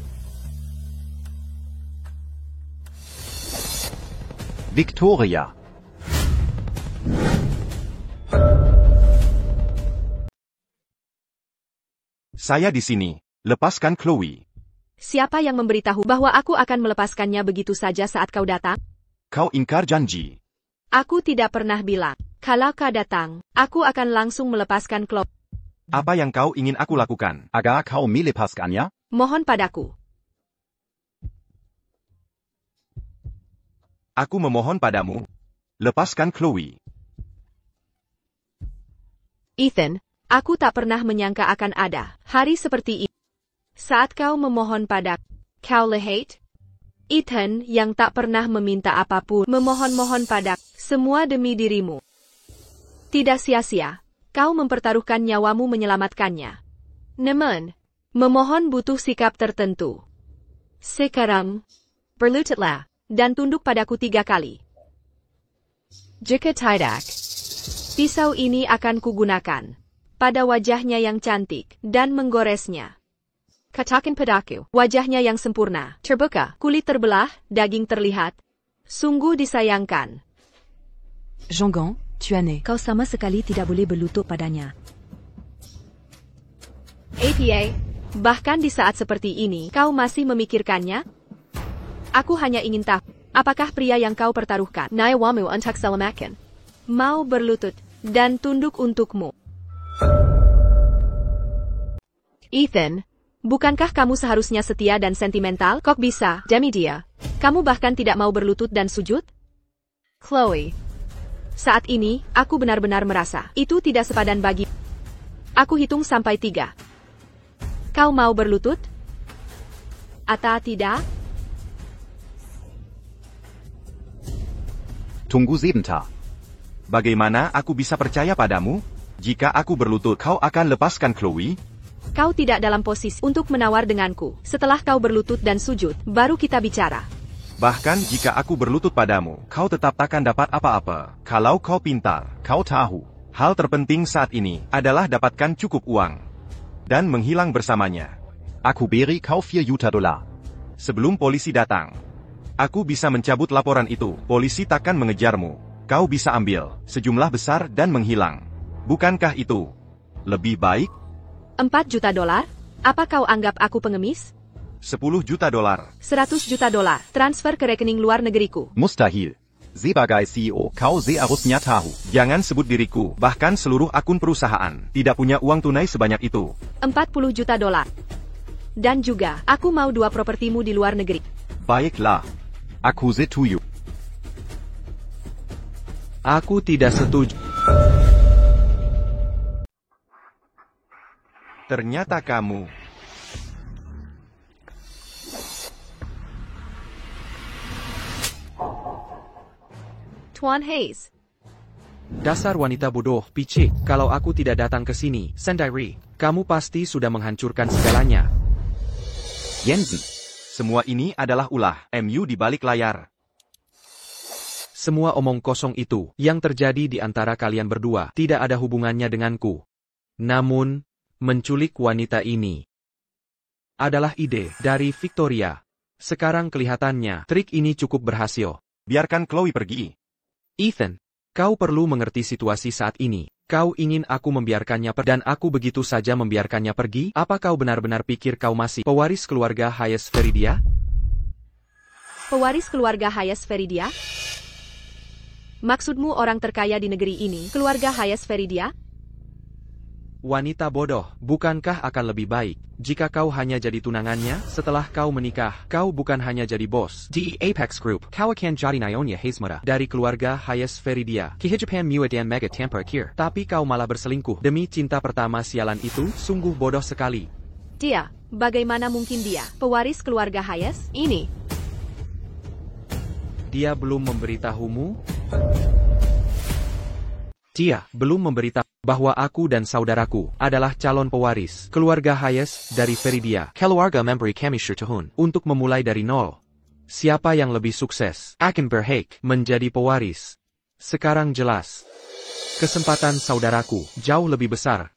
Victoria. Saya di sini. Lepaskan Chloe. Siapa yang memberitahu bahwa aku akan melepaskannya begitu saja saat kau datang? Kau ingkar janji. Aku tidak pernah bilang. Kalau kau datang, aku akan langsung melepaskan Chloe. Apa yang kau ingin aku lakukan? Agar kau melepaskannya? Mohon padaku. Aku memohon padamu. Lepaskan Chloe. Ethan, aku tak pernah menyangka akan ada hari seperti ini. Saat kau memohon padaku, kau lihat? Ethan yang tak pernah meminta apapun memohon-mohon padaku, semua demi dirimu. Tidak sia-sia, kau mempertaruhkan nyawamu menyelamatkannya. Namun, memohon butuh sikap tertentu. Sekarang, berlututlah, dan tunduk padaku 3 kali. Jika tidak, pisau ini akan kugunakan pada wajahnya yang cantik dan menggoresnya. Katakan padaku, wajahnya yang sempurna, terbuka, kulit terbelah, daging terlihat. Sungguh disayangkan. Jongan, tu as né. Kau sama sekali tidak boleh berlutut padanya. APA, bahkan di saat seperti ini, kau masih memikirkannya? Aku hanya ingin tahu, apakah pria yang kau pertaruhkan, Naiwamu untuk selamatkan, mau berlutut dan tunduk untukmu? Ethan, bukankah kamu seharusnya setia dan sentimental? Kok bisa, demi dia, kamu bahkan tidak mau berlutut dan sujud? Chloe, saat ini, aku benar-benar merasa, itu tidak sepadan bagi. Aku hitung sampai 3. Kau mau berlutut? Atau tidak? Tunggu sebentar. Bagaimana aku bisa percaya padamu? Jika aku berlutut, kau akan lepaskan Chloe? Kau tidak dalam posisi untuk menawar denganku. Setelah kau berlutut dan sujud, baru kita bicara. Bahkan jika aku berlutut padamu, kau tetap takkan dapat apa-apa. Kalau kau pintar, Kau tahu. hal terpenting saat ini adalah dapatkan cukup uang. Dan menghilang bersamanya. Aku beri kau 4 juta dolar. Sebelum polisi datang. Aku bisa mencabut laporan itu. Polisi takkan mengejarmu. Kau bisa ambil sejumlah besar dan menghilang. Bukankah itu lebih baik? 4 juta dolar? Apa kau anggap aku pengemis? 10 juta dolar. 100 juta dolar. Transfer ke rekening luar negeriku. Mustahil. Sebagai CEO, kau seharusnya tahu. Jangan sebut diriku, bahkan seluruh akun perusahaan, tidak punya uang tunai sebanyak itu. 40 juta dolar. Dan juga, aku mau 2 propertimu di luar negeri. Baiklah. Aku setuju. Aku tidak setuju. Ternyata kamu. Tuan Hayes. Dasar wanita bodoh, picik. Kalau aku tidak datang ke sini, Sendairi, kamu pasti sudah menghancurkan segalanya. Jensen. Semua ini adalah ulah MU di balik layar. Semua omong kosong itu, yang terjadi di antara kalian berdua, tidak ada hubungannya denganku. Namun, menculik wanita ini adalah ide dari Victoria. Sekarang kelihatannya, trik ini cukup berhasil. Biarkan Chloe pergi. Ethan, kau perlu mengerti situasi saat ini. Kau ingin aku membiarkannya pergi dan aku begitu saja membiarkannya pergi? Apa kau benar-benar pikir kau masih pewaris keluarga Hayes Feridia? Pewaris keluarga Hayes Feridia? Maksudmu orang terkaya di negeri ini, keluarga Hayes Feridia? Wanita bodoh, bukankah akan lebih baik jika kau hanya jadi tunangannya? Setelah kau menikah, kau bukan hanya jadi bos di Apex Group. Kau akan jadi Nyonya Hayesmura dari keluarga Hayes Feridia. Kehidupan Mua dan Mega tanpa akhir. Tapi kau malah berselingkuh demi cinta pertama sialan itu, sungguh bodoh sekali. Dia, bagaimana mungkin dia, pewaris keluarga Hayes? Ini. Dia belum memberitahumu? Dia belum memberitahu bahwa aku dan saudaraku adalah calon pewaris keluarga Hayes dari Feridia. Keluarga memberi kami syuruh untuk memulai dari nol. Siapa yang lebih sukses akan berhak menjadi pewaris. Sekarang jelas. Kesempatan saudaraku jauh lebih besar.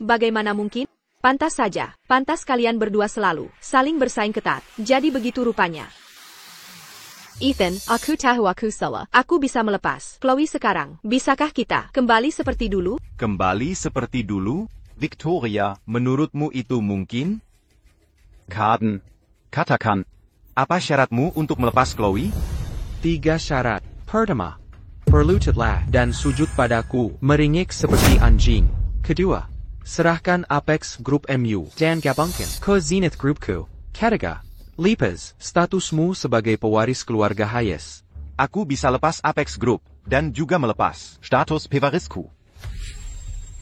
Bagaimana mungkin? Pantas saja, pantas kalian berdua selalu saling bersaing ketat. Jadi begitu rupanya. Ethan, aku tahu aku salah. Aku bisa melepas Chloe sekarang. Bisakah kita kembali seperti dulu? Kembali seperti dulu? Victoria, Menurutmu itu mungkin? Kaden, katakan. Apa syaratmu untuk melepas Chloe? 3 syarat. Pertama, berlututlah dan sujud padaku, meringik seperti anjing. Kedua, serahkan Apex Group MU dan gabungkan ke Zenith Groupku. Ketiga, lipas statusmu sebagai pewaris keluarga Hayes. Aku bisa lepas Apex Group, dan juga melepas Status Pewarisku.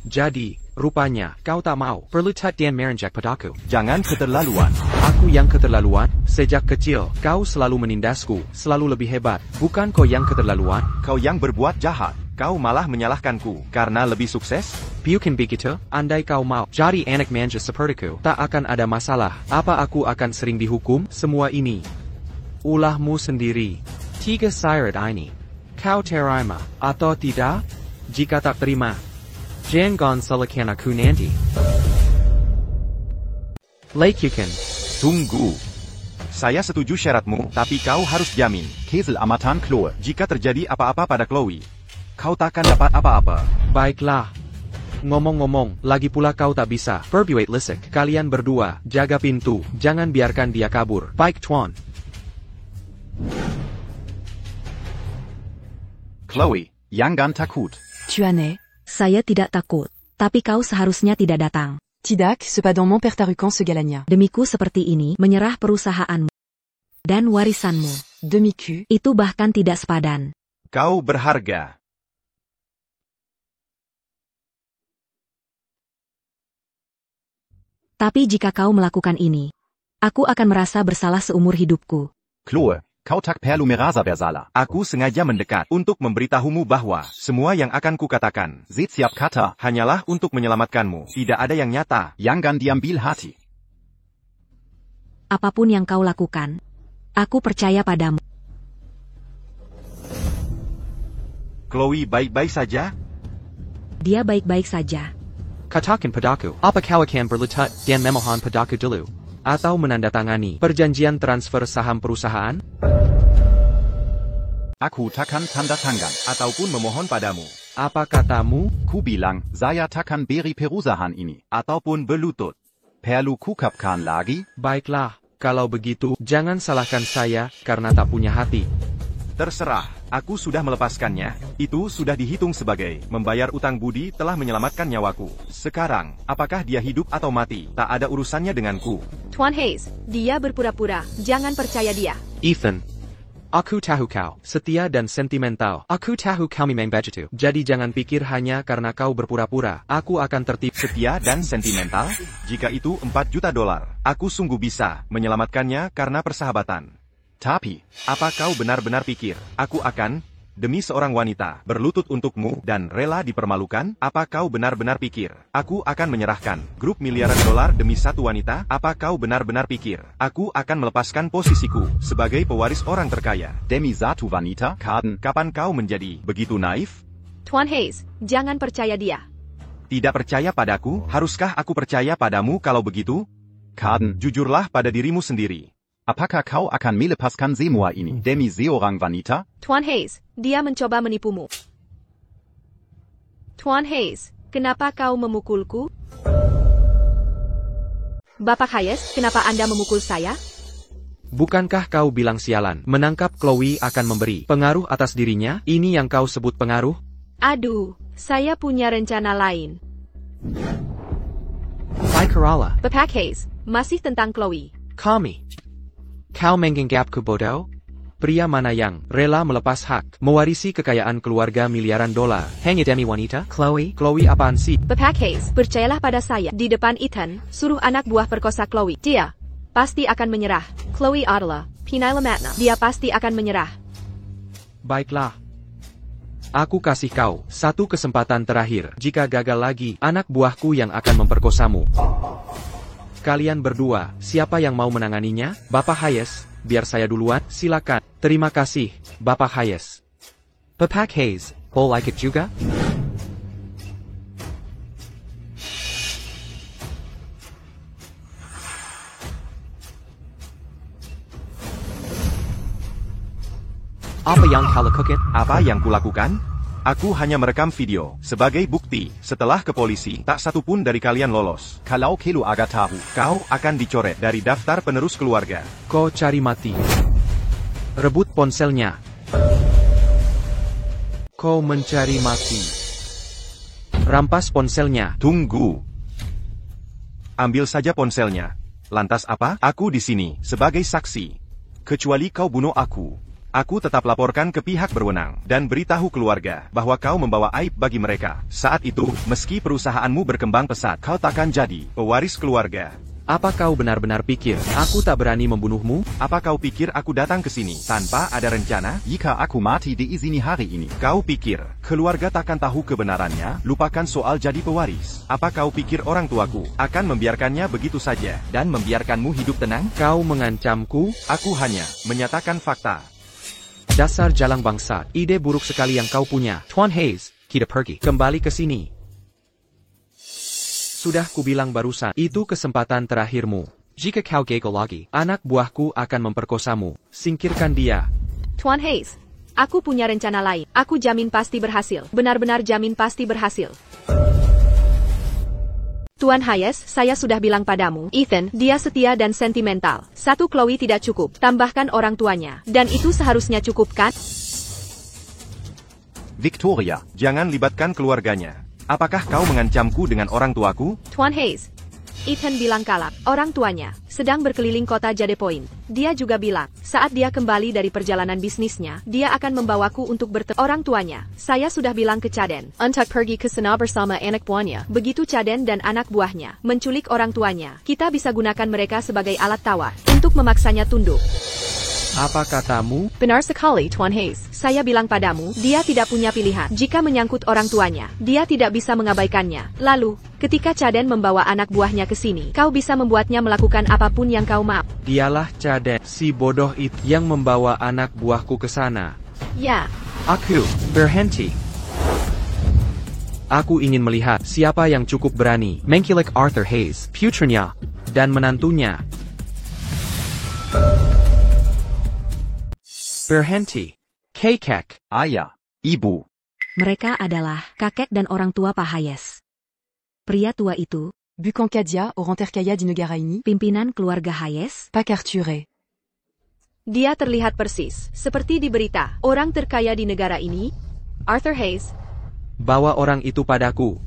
Jadi, rupanya, kau tak mau berlutut dan merenjak padaku. Jangan keterlaluan. Aku yang keterlaluan? Sejak kecil, kau selalu menindasku, selalu lebih hebat. Bukan kau yang keterlaluan? Kau yang berbuat jahat. Kau malah menyalahkanku karena lebih sukses? Bukan begitu, andai kau mau jadi anak manja sepertiku, tak akan ada masalah. Apa aku akan sering dihukum? Semua ini ulahmu sendiri. 3 syarat ini. Kau terima atau tidak? Jika tak terima, jangan salahkan aku nanti. Lakukan. Tunggu. Saya setuju syaratmu, tapi kau harus jamin. Kesel amatan Chloe. Jika terjadi apa-apa pada Chloe, kau takkan dapat apa-apa. Baiklah. Ngomong-ngomong, lagi pula kau tak bisa berbuat lisik. Kalian berdua, jaga pintu, jangan biarkan dia kabur. Baik, Tuan. Chloe, jangan takut. Tu en es. Saya tidak takut. Tapi kau seharusnya tidak datang. Tidak, ce pas dans mon père Tarukan ce galania. Demiku seperti ini, menyerah perusahaanmu dan warisanmu. Demi-cu. Itu bahkan tidak sepadan. Kau berharga. Tapi jika kau melakukan ini, aku akan merasa bersalah seumur hidupku. Chloe, kau tak perlu merasa bersalah. Aku sengaja mendekat untuk memberitahumu bahwa semua yang akan kukatakan Setiap kata hanyalah untuk menyelamatkanmu. Tidak ada yang nyata. jangan diambil hati. Apapun yang kau lakukan, aku percaya padamu. Chloe baik-baik saja? Dia baik-baik saja. Katakan padaku, apa kau akan berlutut dan memohon padaku dulu? Atau menandatangani perjanjian transfer saham perusahaan? Aku takkan tanda tangan. Ataupun memohon padamu? Apa katamu? Ku bilang, saya takkan beri perusahaan ini. Ataupun berlutut? Perlu kukapkan lagi? Baiklah, kalau begitu, jangan salahkan saya karena tak punya hati. Terserah, aku sudah melepaskannya. Itu sudah dihitung sebagai membayar utang budi telah menyelamatkan nyawaku. Sekarang, apakah dia hidup atau mati, tak ada urusannya denganku. Tuan Hayes, dia berpura-pura. Jangan percaya dia. Ethan, Aku tahu kau setia dan sentimental. Aku tahu kau memang begitu. Jadi jangan pikir hanya karena kau berpura-pura, aku akan tertipu. Setia dan sentimental? Jika itu $4 juta, aku sungguh bisa menyelamatkannya karena persahabatan. Tapi, Apa kau benar-benar pikir, aku akan, demi seorang wanita, berlutut untukmu dan rela dipermalukan? Apa kau benar-benar pikir, aku akan menyerahkan grup miliaran dolar demi satu wanita? Apa kau benar-benar pikir, aku akan melepaskan posisiku sebagai pewaris orang terkaya? demi satu wanita, Kaden, Kapan kau menjadi begitu naif? Tuan Hayes, jangan percaya dia. Tidak percaya padaku? Haruskah aku percaya padamu kalau begitu? Kaden, Jujurlah pada dirimu sendiri. apakah kau akan melepaskan semua ini demi seorang wanita? Tuan Hayes, dia mencoba menipumu. Tuan Hayes, kenapa kau memukulku? Bapak Hayes, kenapa Anda memukul saya? Bukankah kau bilang sialan, menangkap Chloe akan memberi pengaruh atas dirinya? Ini yang kau sebut pengaruh? Aduh, saya punya rencana lain. Hai Kerala, Bapak Hayes, masih tentang Chloe. kami. Kau menganggapku bodoh? Pria mana yang rela melepas hak mewarisi kekayaan keluarga miliaran dolar hanya demi wanita? Chloe apaan sih? Bapak Hayes, percayalah pada saya. Di depan Ethan, suruh anak buah perkosa Chloe. Dia pasti akan menyerah. Chloe adalah Pinaila Matna. Dia pasti akan menyerah. Baiklah. Aku kasih kau satu kesempatan terakhir. Jika gagal lagi, anak buahku yang akan memperkosamu. Kalian berdua, siapa yang mau menanganinya? Bapak Hayes, biar saya duluan, silakan. Terima kasih, Bapak Hayes. Bapak Hayes, mau ikut juga? Apa yang kau lakukan? Apa yang kulakukan? Aku hanya merekam video sebagai bukti. Setelah ke polisi, tak satu pun dari kalian lolos. Kalau kelu agak tahu, Kau akan dicoret dari daftar penerus keluarga. Kau cari mati. Rebut ponselnya. Kau mencari mati. Rampas ponselnya. Tunggu. Ambil saja ponselnya. Lantas apa? Aku di sini sebagai saksi. Kecuali kau bunuh aku. Aku tetap laporkan ke pihak berwenang dan beritahu keluarga bahwa kau membawa aib bagi mereka. Saat itu, meski perusahaanmu berkembang pesat, kau takkan jadi pewaris keluarga. Apa kau benar-benar pikir aku tak berani membunuhmu? Apa kau pikir aku datang ke sini tanpa ada rencana? jika aku mati di sini hari ini, Kau pikir keluarga takkan tahu kebenarannya? Lupakan soal jadi pewaris. Apa kau pikir orang tuaku akan membiarkannya begitu saja dan membiarkanmu hidup tenang? Kau mengancamku? Aku hanya menyatakan fakta. Dasar jalang bangsat. Ide buruk sekali yang kau punya. Tuan Hayes, kita pergi. Kembali ke sini. Sudah kubilang barusan, itu kesempatan terakhirmu. Jika kau gagal lagi, anak buahku akan memperkosamu. Singkirkan dia. Tuan Hayes, aku punya rencana lain. Aku jamin pasti berhasil. Benar-benar jamin pasti berhasil. Tuan Hayes, saya sudah bilang padamu, Ethan, dia setia dan sentimental. Satu Chloe tidak cukup, tambahkan orang tuanya. Dan itu seharusnya cukup kan? Victoria, Jangan libatkan keluarganya. Apakah kau mengancamku dengan orang tuaku? Tuan Hayes, Ethan bilang kalap, orang tuanya sedang berkeliling kota Jade Point. Dia juga bilang, saat dia kembali dari perjalanan bisnisnya, dia akan membawaku untuk bertemu orang tuanya. Saya sudah bilang ke Caden, untuk pergi ke sana bersama anak buahnya. Begitu Caden dan anak buahnya menculik orang tuanya, kita bisa gunakan mereka sebagai alat tawar untuk memaksanya tunduk. Apa katamu? Benar sekali, Tuan Hayes. Saya bilang padamu, dia tidak punya pilihan. Jika menyangkut orang tuanya, dia tidak bisa mengabaikannya. Lalu, ketika Caden membawa anak buahnya ke sini, kau bisa membuatnya melakukan apapun yang kau mau. Dialah Caden, si bodoh itu yang membawa anak buahku ke sana. Ya, Aku berhenti. Aku ingin melihat siapa yang cukup berani mengkilik Arthur Hayes, putranya, dan menantunya. Berhenti. Kakek. ayah, ibu. Mereka adalah kakek dan orang tua Pak Hayes. Pria tua itu, Bucan Kadia, Oranter Kaya Dinegaraini, pimpinan keluarga Hayes, Pak Arture. dia terlihat persis, seperti di berita, orang terkaya di negara ini, Arthur Hayes. Bawa orang itu padaku.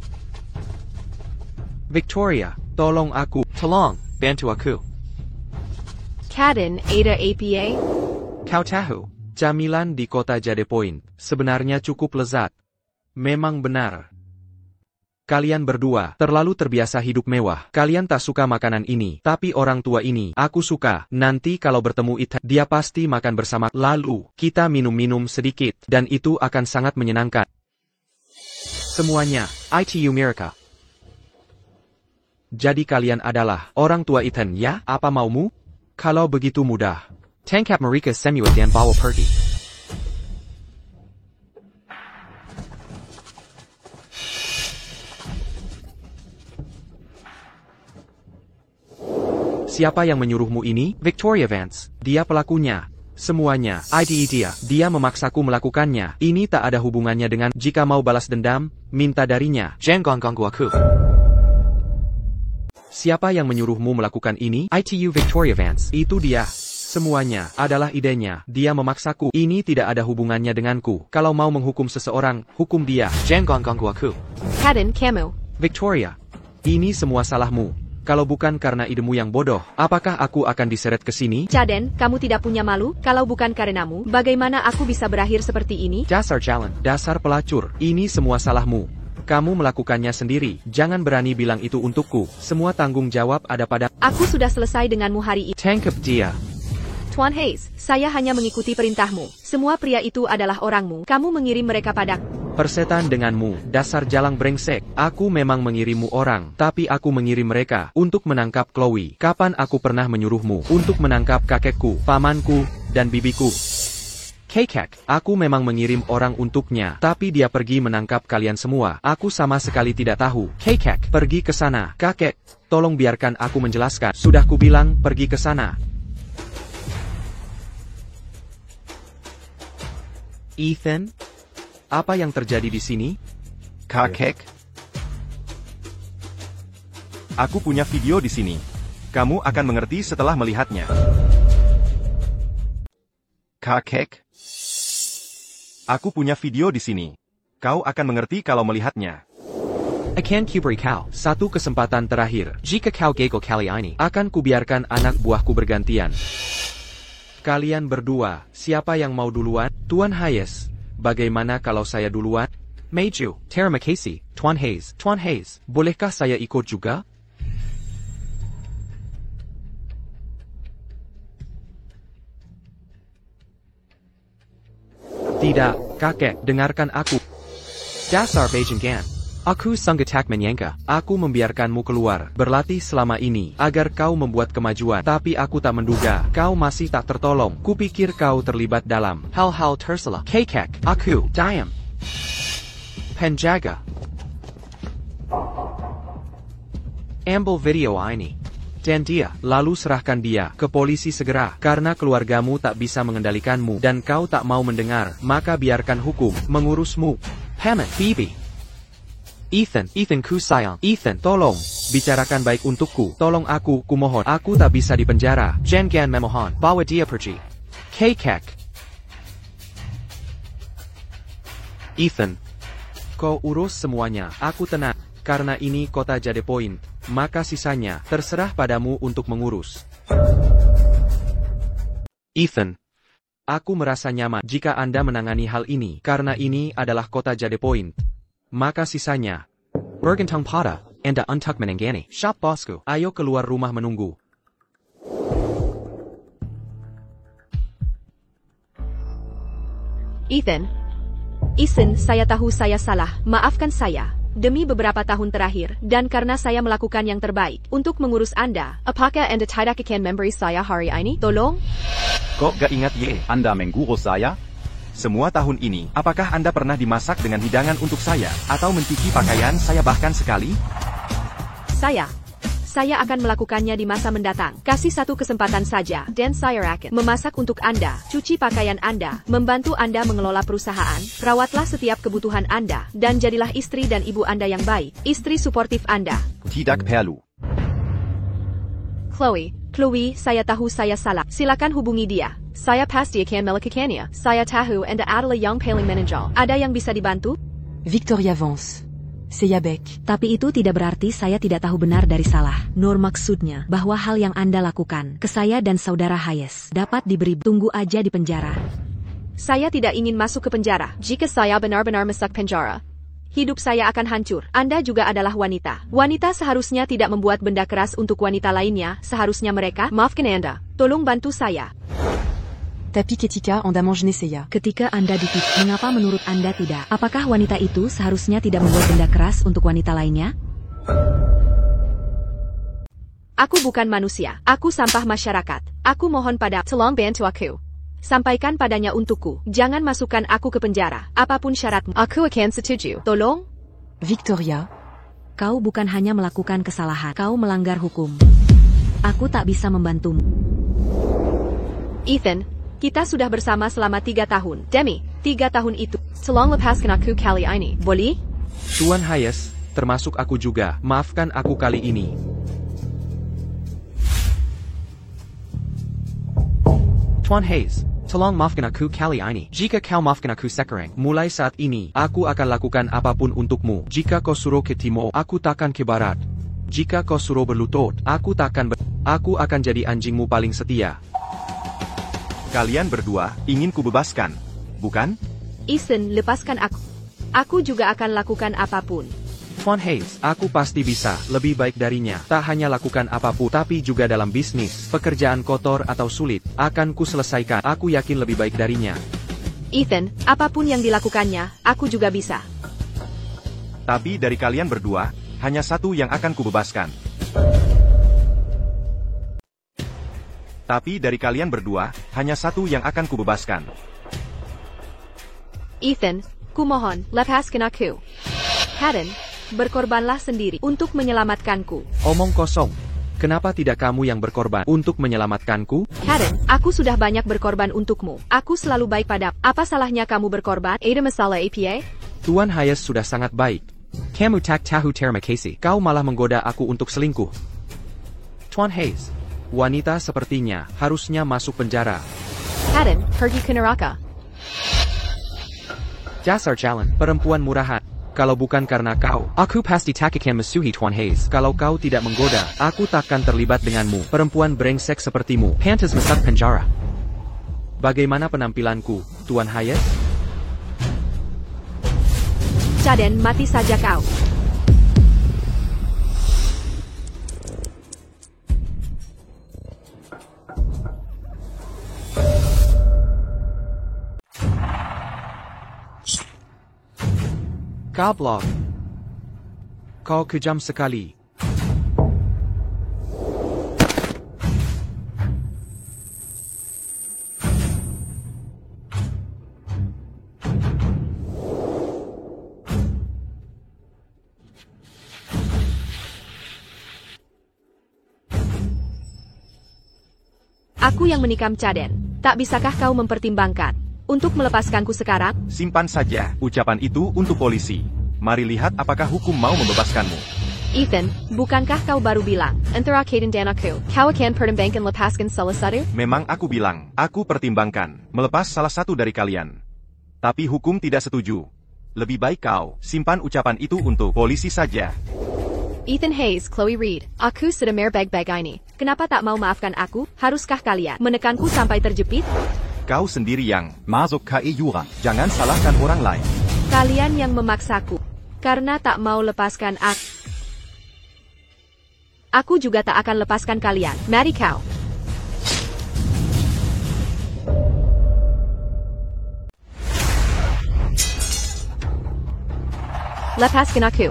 Victoria, tolong aku. Tolong, bantu aku. Caden, Ada APA. Kau tahu, Camilan di kota Jade Point sebenarnya cukup lezat. Memang benar. Kalian berdua terlalu terbiasa hidup mewah. Kalian tak suka makanan ini, tapi orang tua ini aku suka. Nanti kalau bertemu Ethan, dia pasti makan bersama. Lalu kita minum-minum sedikit, dan itu akan sangat menyenangkan. Semuanya, ITU Mirka. Jadi kalian adalah orang tua Ethan, ya? Apa maumu? Kalau begitu mudah. Tangkap mereka semua dan bawa pergi. Siapa yang menyuruhmu ini? Victoria Vance. Dia pelakunya. Semuanya, IDE dia memaksaku melakukannya. Ini tak ada hubungannya dengan jika mau balas dendam, minta darinya. Jangan ganggu aku. Siapa yang menyuruhmu melakukan ini? ITU Victoria Vance. Itu dia. Semuanya adalah idenya. Dia memaksaku. Ini tidak ada hubungannya denganku. Kalau mau menghukum seseorang, hukum dia. Jangan ganggu aku. Kaden, kamu. Victoria, ini semua salahmu. Kalau bukan karena idemu yang bodoh, apakah aku akan diseret ke sini? Caden, kamu tidak punya malu? Kalau bukan karenamu, bagaimana aku bisa berakhir seperti ini? Dasar jalan. Dasar pelacur. Ini semua salahmu. Kamu melakukannya sendiri. Jangan berani bilang itu untukku. Semua tanggung jawab ada pada... Aku sudah selesai denganmu hari ini. Tangkap dia. Tuan Hayes, saya hanya mengikuti perintahmu. Semua pria itu adalah orangmu. Kamu mengirim mereka padaku. Persetan denganmu, dasar jalang brengsek. Aku memang mengirimmu orang, tapi aku mengirim mereka untuk menangkap Chloe. Kapan aku pernah menyuruhmu untuk menangkap kakekku, pamanku, dan bibiku? Kekek, aku memang mengirim orang untuknya, tapi dia pergi menangkap kalian semua. Aku sama sekali tidak tahu. Kekek, pergi ke sana. Kakek, tolong biarkan aku menjelaskan. Sudah kubilang, pergi ke sana. Ethan? Apa yang terjadi di sini? Kakek? Aku punya video di sini. Kamu akan mengerti setelah melihatnya. Kakek? Aku punya video di sini. Kau akan mengerti kalau melihatnya. Akan kuberi kau. Satu kesempatan terakhir. Jika kau gagal kali ini, Akan kubiarkan anak buahku bergantian. Kalian berdua, siapa yang mau duluan? Tuan Hayes, bagaimana kalau saya duluan? Maju. Terima kasih, Tuan Hayes. Tuan Hayes, bolehkah saya ikut juga? Tidak, kakek, dengarkan aku. Dasar Bajangan. Aku sanggetak menyangka. Aku membiarkanmu keluar, berlatih selama ini, agar kau membuat kemajuan. Tapi aku tak menduga, kau masih tak tertolong. Kupikir kau terlibat dalam Hal-hal tersalah. Kekek, Aku. diam. Penjaga. Ambil video ini. Dan dia, lalu serahkan dia ke polisi segera. Karena keluargamu tak bisa mengendalikanmu, dan kau tak mau mendengar, maka biarkan hukum mengurusmu. Hammond. Phoebe. Ethan ku sayang. Ethan, tolong, bicarakan baik untukku. Tolong aku, kumohon. Aku tak bisa dipenjara. Jangan memohon. Bawa dia pergi. Kekek. Ethan, kau urus semuanya. Aku tenang. Karena ini kota Jade Point, maka sisanya terserah padamu untuk mengurus. Ethan, aku merasa nyaman jika Anda menangani hal ini. Karena ini adalah kota Jade Point, maka sisanya. Bergantang pada Anda untuk menangani. Shop bosku, ayo keluar rumah menunggu. Ethan, saya tahu saya salah. Maafkan saya. Demi beberapa tahun terakhir, dan karena saya melakukan yang terbaik untuk mengurus Anda, apakah Anda tidak akan memberi saya hari ini? Tolong? Kok gak ingat ye? Anda mengurus saya? Semua tahun ini, apakah Anda pernah dimasak dengan hidangan untuk saya? Atau mencuci pakaian saya bahkan sekali? Saya akan melakukannya di masa mendatang. Kasih satu kesempatan saja, dan saya akan memasak untuk Anda, cuci pakaian Anda, membantu Anda mengelola perusahaan, rawatlah setiap kebutuhan Anda, dan jadilah istri dan ibu Anda yang baik, istri suportif Anda. Tidak perlu. Chloe, saya tahu saya salah. Silakan hubungi dia. Saya pasti akan melakukannya. Saya tahu Anda adalah yang paling menonjol. Ada yang bisa dibantu? Victoria Vance. C'est Yabek. Tapi itu tidak berarti saya tidak tahu benar dari salah. Nur maksudnya bahwa hal yang Anda lakukan ke saya dan saudara Hayes dapat diberi tunggu aja di penjara. Saya tidak ingin masuk ke penjara. Jika saya benar-benar masuk penjara, hidup saya akan hancur. Anda juga adalah wanita. Wanita seharusnya tidak membuat benda keras untuk wanita lainnya. Seharusnya mereka, maafkan Anda. Tolong bantu saya. Tapi ketika Anda mange Nesseya. Ketika Anda ditipu, mengapa menurut Anda tidak? Apakah wanita itu seharusnya tidak membuat benda keras untuk wanita lainnya? Aku bukan manusia. Aku sampah masyarakat. Aku mohon pada, tolong bantu aku. Sampaikan padanya untukku. Jangan masukkan aku ke penjara. Apapun syaratmu, aku akan setuju. Tolong? Victoria. Kau bukan hanya melakukan kesalahan, kau melanggar hukum. Aku tak bisa membantumu. Ethan, kita sudah bersama selama 3 tahun. Demi, 3 tahun itu. Tolong lepaskan aku kali ini. Boleh? Tuan Hayes, termasuk aku juga. Maafkan aku kali ini. Tuan Hayes, tolong maafkan aku kali ini. Jika kau maafkan aku sekarang, Mulai saat ini, aku akan lakukan apapun untukmu. Jika kau suruh ke timur, aku takkan ke barat. Jika kau suruh berlutut, aku takkan Aku akan jadi anjingmu paling setia. Kalian berdua ingin kubebaskan, bukan? Ethan, lepaskan aku. Aku juga akan lakukan apapun. Tuan Hayes, aku pasti bisa, lebih baik darinya. Tak hanya lakukan apapun, tapi juga dalam bisnis, pekerjaan kotor atau sulit, akan ku selesaikan. Aku yakin lebih baik darinya. Ethan, apapun yang dilakukannya, aku juga bisa. Tapi dari kalian berdua, hanya satu yang akan kubebaskan. Tapi dari kalian berdua, hanya satu yang akan kubebaskan. Ethan, kumohon, lepaskan aku. Haden, berkorbanlah sendiri untuk menyelamatkanku. Omong kosong. Kenapa tidak kamu yang berkorban untuk menyelamatkanku? Haden, aku sudah banyak berkorban untukmu. Aku selalu baik padamu. Apa salahnya kamu berkorban? Ada masalah APA? Tuan Hayes sudah sangat baik. kamu tak tahu terima kasih. Kau malah menggoda aku untuk selingkuh. Tuan Hayes, wanita sepertinya harusnya masuk penjara. Haden, pergi ke neraka. Dasar calon, perempuan murahan. Kalau bukan karena kau, Aku pasti tak akan musuhi Tuan Hayes. kalau kau tidak menggoda, aku takkan terlibat denganmu. Perempuan brengsek sepertimu. Pantas masuk penjara. Bagaimana penampilanku, Tuan Hayes? Caden, mati saja kau. Goblok. Kau kejam sekali. Aku yang menikam Caden. Tak bisakah kau mempertimbangkan untuk melepaskanku sekarang? Simpan saja ucapan itu untuk polisi. Mari lihat apakah hukum mau membebaskanmu. Ethan, bukankah kau baru bilang, antara Caden dan aku, kau akan pertimbangkan lepaskan salah satu? Memang aku bilang, aku pertimbangkan melepas salah satu dari kalian. Tapi hukum tidak setuju. Lebih baik kau simpan ucapan itu untuk polisi saja. Ethan Hayes, Chloe Reed, aku sudah merbag-bag ini. Kenapa tak mau maafkan aku? Haruskah kalian menekanku sampai terjepit? Kau sendiri yang, Masuk KE Jura. jangan salahkan orang lain. Kalian yang memaksaku. Karena tak mau lepaskan aku. Aku juga tak akan lepaskan kalian. Mari kau. Lepaskan aku.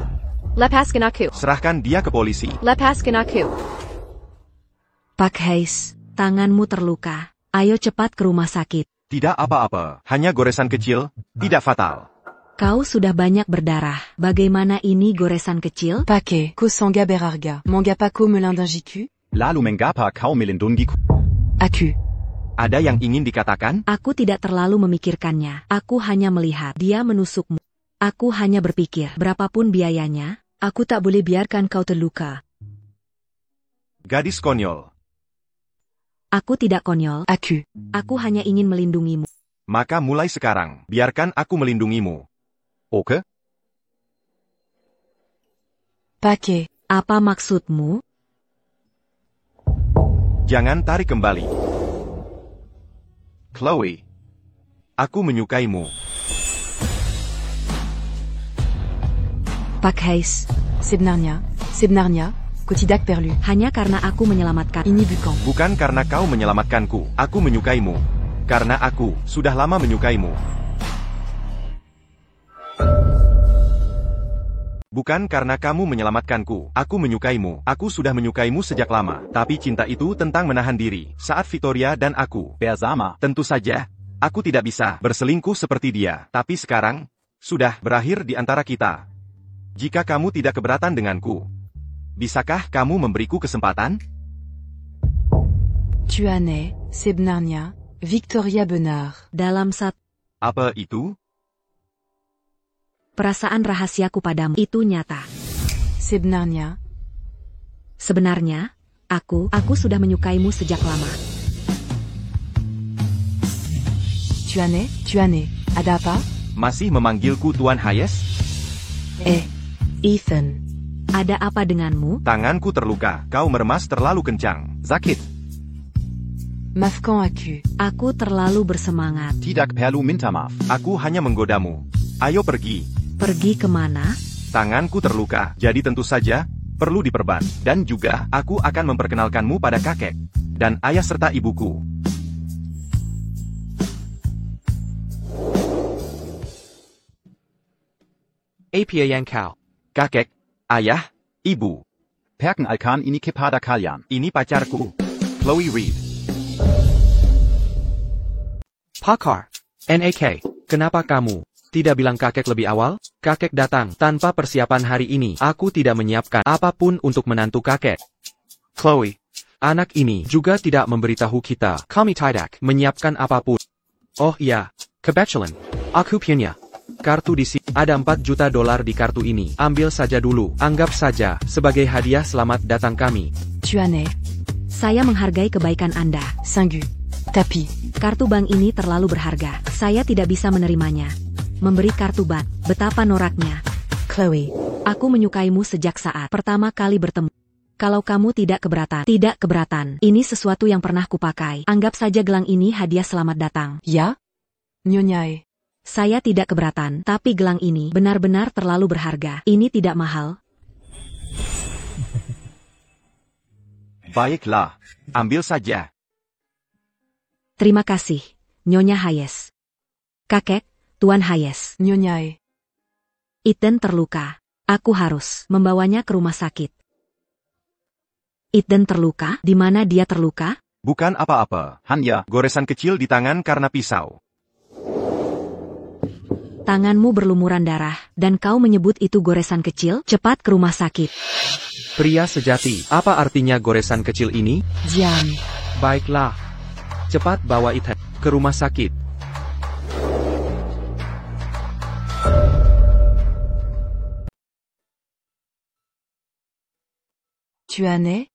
Lepaskan aku. Serahkan dia ke polisi. Lepaskan aku. Pak Hayes, tanganmu terluka. Ayo cepat ke rumah sakit. Tidak apa-apa, hanya goresan kecil, tidak fatal. Kau sudah banyak berdarah. Bagaimana ini goresan kecil? Paquet, ko sanga berarga. Manga pako melindungiku. Lalu mengapa kau melindungiku? Aku. Ada yang ingin dikatakan? Aku tidak terlalu memikirkannya. Aku hanya melihat dia menusukmu. Aku hanya berpikir, berapapun biayanya, aku tak boleh biarkan kau terluka. Gadis konyol. Aku tidak konyol. Aku. Aku hanya ingin melindungimu. Maka mulai sekarang, biarkan aku melindungimu. Oke? Paquet. Apa maksudmu? Jangan tarik kembali. Chloe. Aku menyukaimu. Pak Hayes. Sebenarnya, kau tidak perlu. Hanya karena aku menyelamatkan. Ini bukan. Bukan karena kau menyelamatkanku. Aku menyukaimu. Karena aku sudah lama menyukaimu. Bukan karena kamu menyelamatkanku. Aku menyukaimu. Aku sudah menyukaimu sejak lama. Tapi cinta itu tentang menahan diri. Saat Victoria dan aku bersama. Tentu saja, aku tidak bisa berselingkuh seperti dia. Tapi sekarang, sudah berakhir di antara kita. Jika kamu tidak keberatan denganku, bisakah kamu memberiku kesempatan? Tu es, sebenarnya, Victoria Bernard. Dalam Apa itu? perasaan rahasiaku padamu itu nyata. Sebenarnya, aku sudah menyukaimu sejak lama. tu es, ada apa? Masih memanggilku Tuan Hayes? Ethan. Ada apa denganmu? Tanganku terluka. Kau meremas terlalu kencang. Sakit. Maafkan aku. Aku terlalu bersemangat. Tidak perlu minta maaf. Aku hanya menggodamu. Ayo pergi. Pergi kemana? Tanganku terluka, jadi tentu saja, perlu diperban. Dan juga, aku akan memperkenalkanmu pada kakek dan ayah serta ibuku. Apa yang kau? Kakek, ayah, ibu. Perkenalkan ini kepada kalian. Ini pacarku, Chloe Reed. Pakar. NAK. Kenapa kamu tidak bilang kakek lebih awal? Kakek datang tanpa persiapan hari ini. Aku tidak menyiapkan apapun untuk menantu kakek. Chloe. Anak ini juga tidak memberitahu kita. Kami tidak menyiapkan apapun. Oh iya, kebetulan. Aku punya kartu di sini. Ada $4 juta di kartu ini. Ambil saja dulu. Anggap saja sebagai hadiah selamat datang kami. Tu es, Saya menghargai kebaikan Anda. Singu. Tapi, Kartu bank ini terlalu berharga. Saya tidak bisa menerimanya. Memberi kartu bank, betapa noraknya. Chloe. Aku menyukaimu sejak saat pertama kali bertemu. Kalau kamu tidak keberatan. Ini sesuatu yang pernah kupakai. Anggap saja gelang ini hadiah selamat datang. Ya? Nyonya. Saya tidak keberatan, tapi gelang ini benar-benar terlalu berharga. Ini tidak mahal. Baiklah, ambil saja. Terima kasih, Nyonya Hayes. Kakek, Tuan Hayes. Nyonya. Ethan terluka. Aku harus membawanya ke rumah sakit. Ethan terluka? Di mana dia terluka? Bukan apa-apa. Hanya Goresan kecil di tangan karena pisau. Tanganmu berlumuran darah, dan kau menyebut itu goresan kecil? Cepat ke rumah sakit. Pria sejati. Apa artinya goresan kecil ini? Diam. Baiklah. Cepat bawa Ethan ke rumah sakit. Tu es?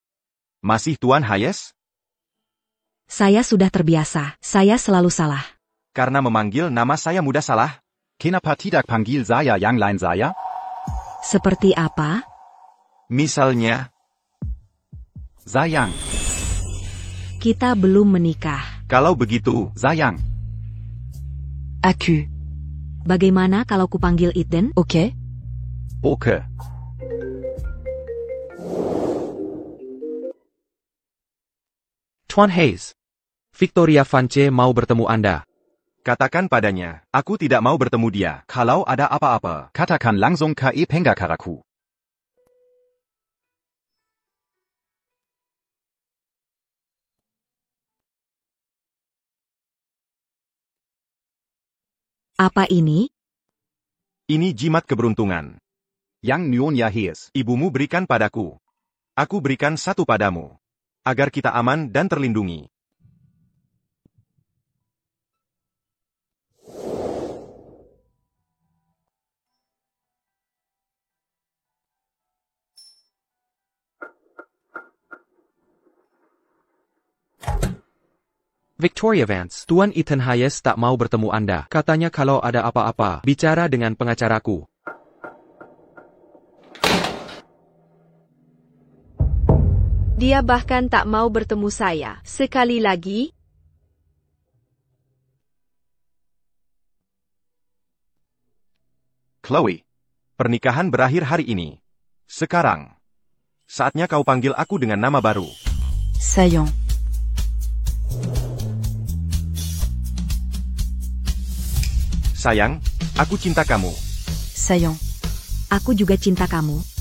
Masih Tuan Hayes? Saya sudah terbiasa. Saya selalu salah. Karena memanggil nama saya mudah salah? kenapa tidak panggil saya yang lain saya? Seperti apa? Misalnya, Sayang, Kita belum menikah. kalau begitu, sayang. Aku. Bagaimana kalau kupanggil Ethan? Ok? Oke. Tuan Hayes. Victoria Vance mau bertemu Anda. katakan padanya, aku tidak mau bertemu dia. Kalau ada apa-apa, Katakan langsung ke penggakaraku. Apa ini? ini jimat keberuntungan. Yang Nyonya Hayes. Ibumu berikan padaku. Aku berikan satu padamu. Agar kita aman dan terlindungi. Victoria Vance. Tuan Ethan Hayes tak mau bertemu Anda. Katanya kalau ada apa-apa, bicara dengan pengacaraku. Dia bahkan tak mau bertemu saya. Sekali lagi, Chloe. Pernikahan berakhir hari ini. Sekarang, saatnya kau panggil aku dengan nama baru. Saillant. Sayang, aku cinta kamu. Saillant. Aku juga cinta kamu.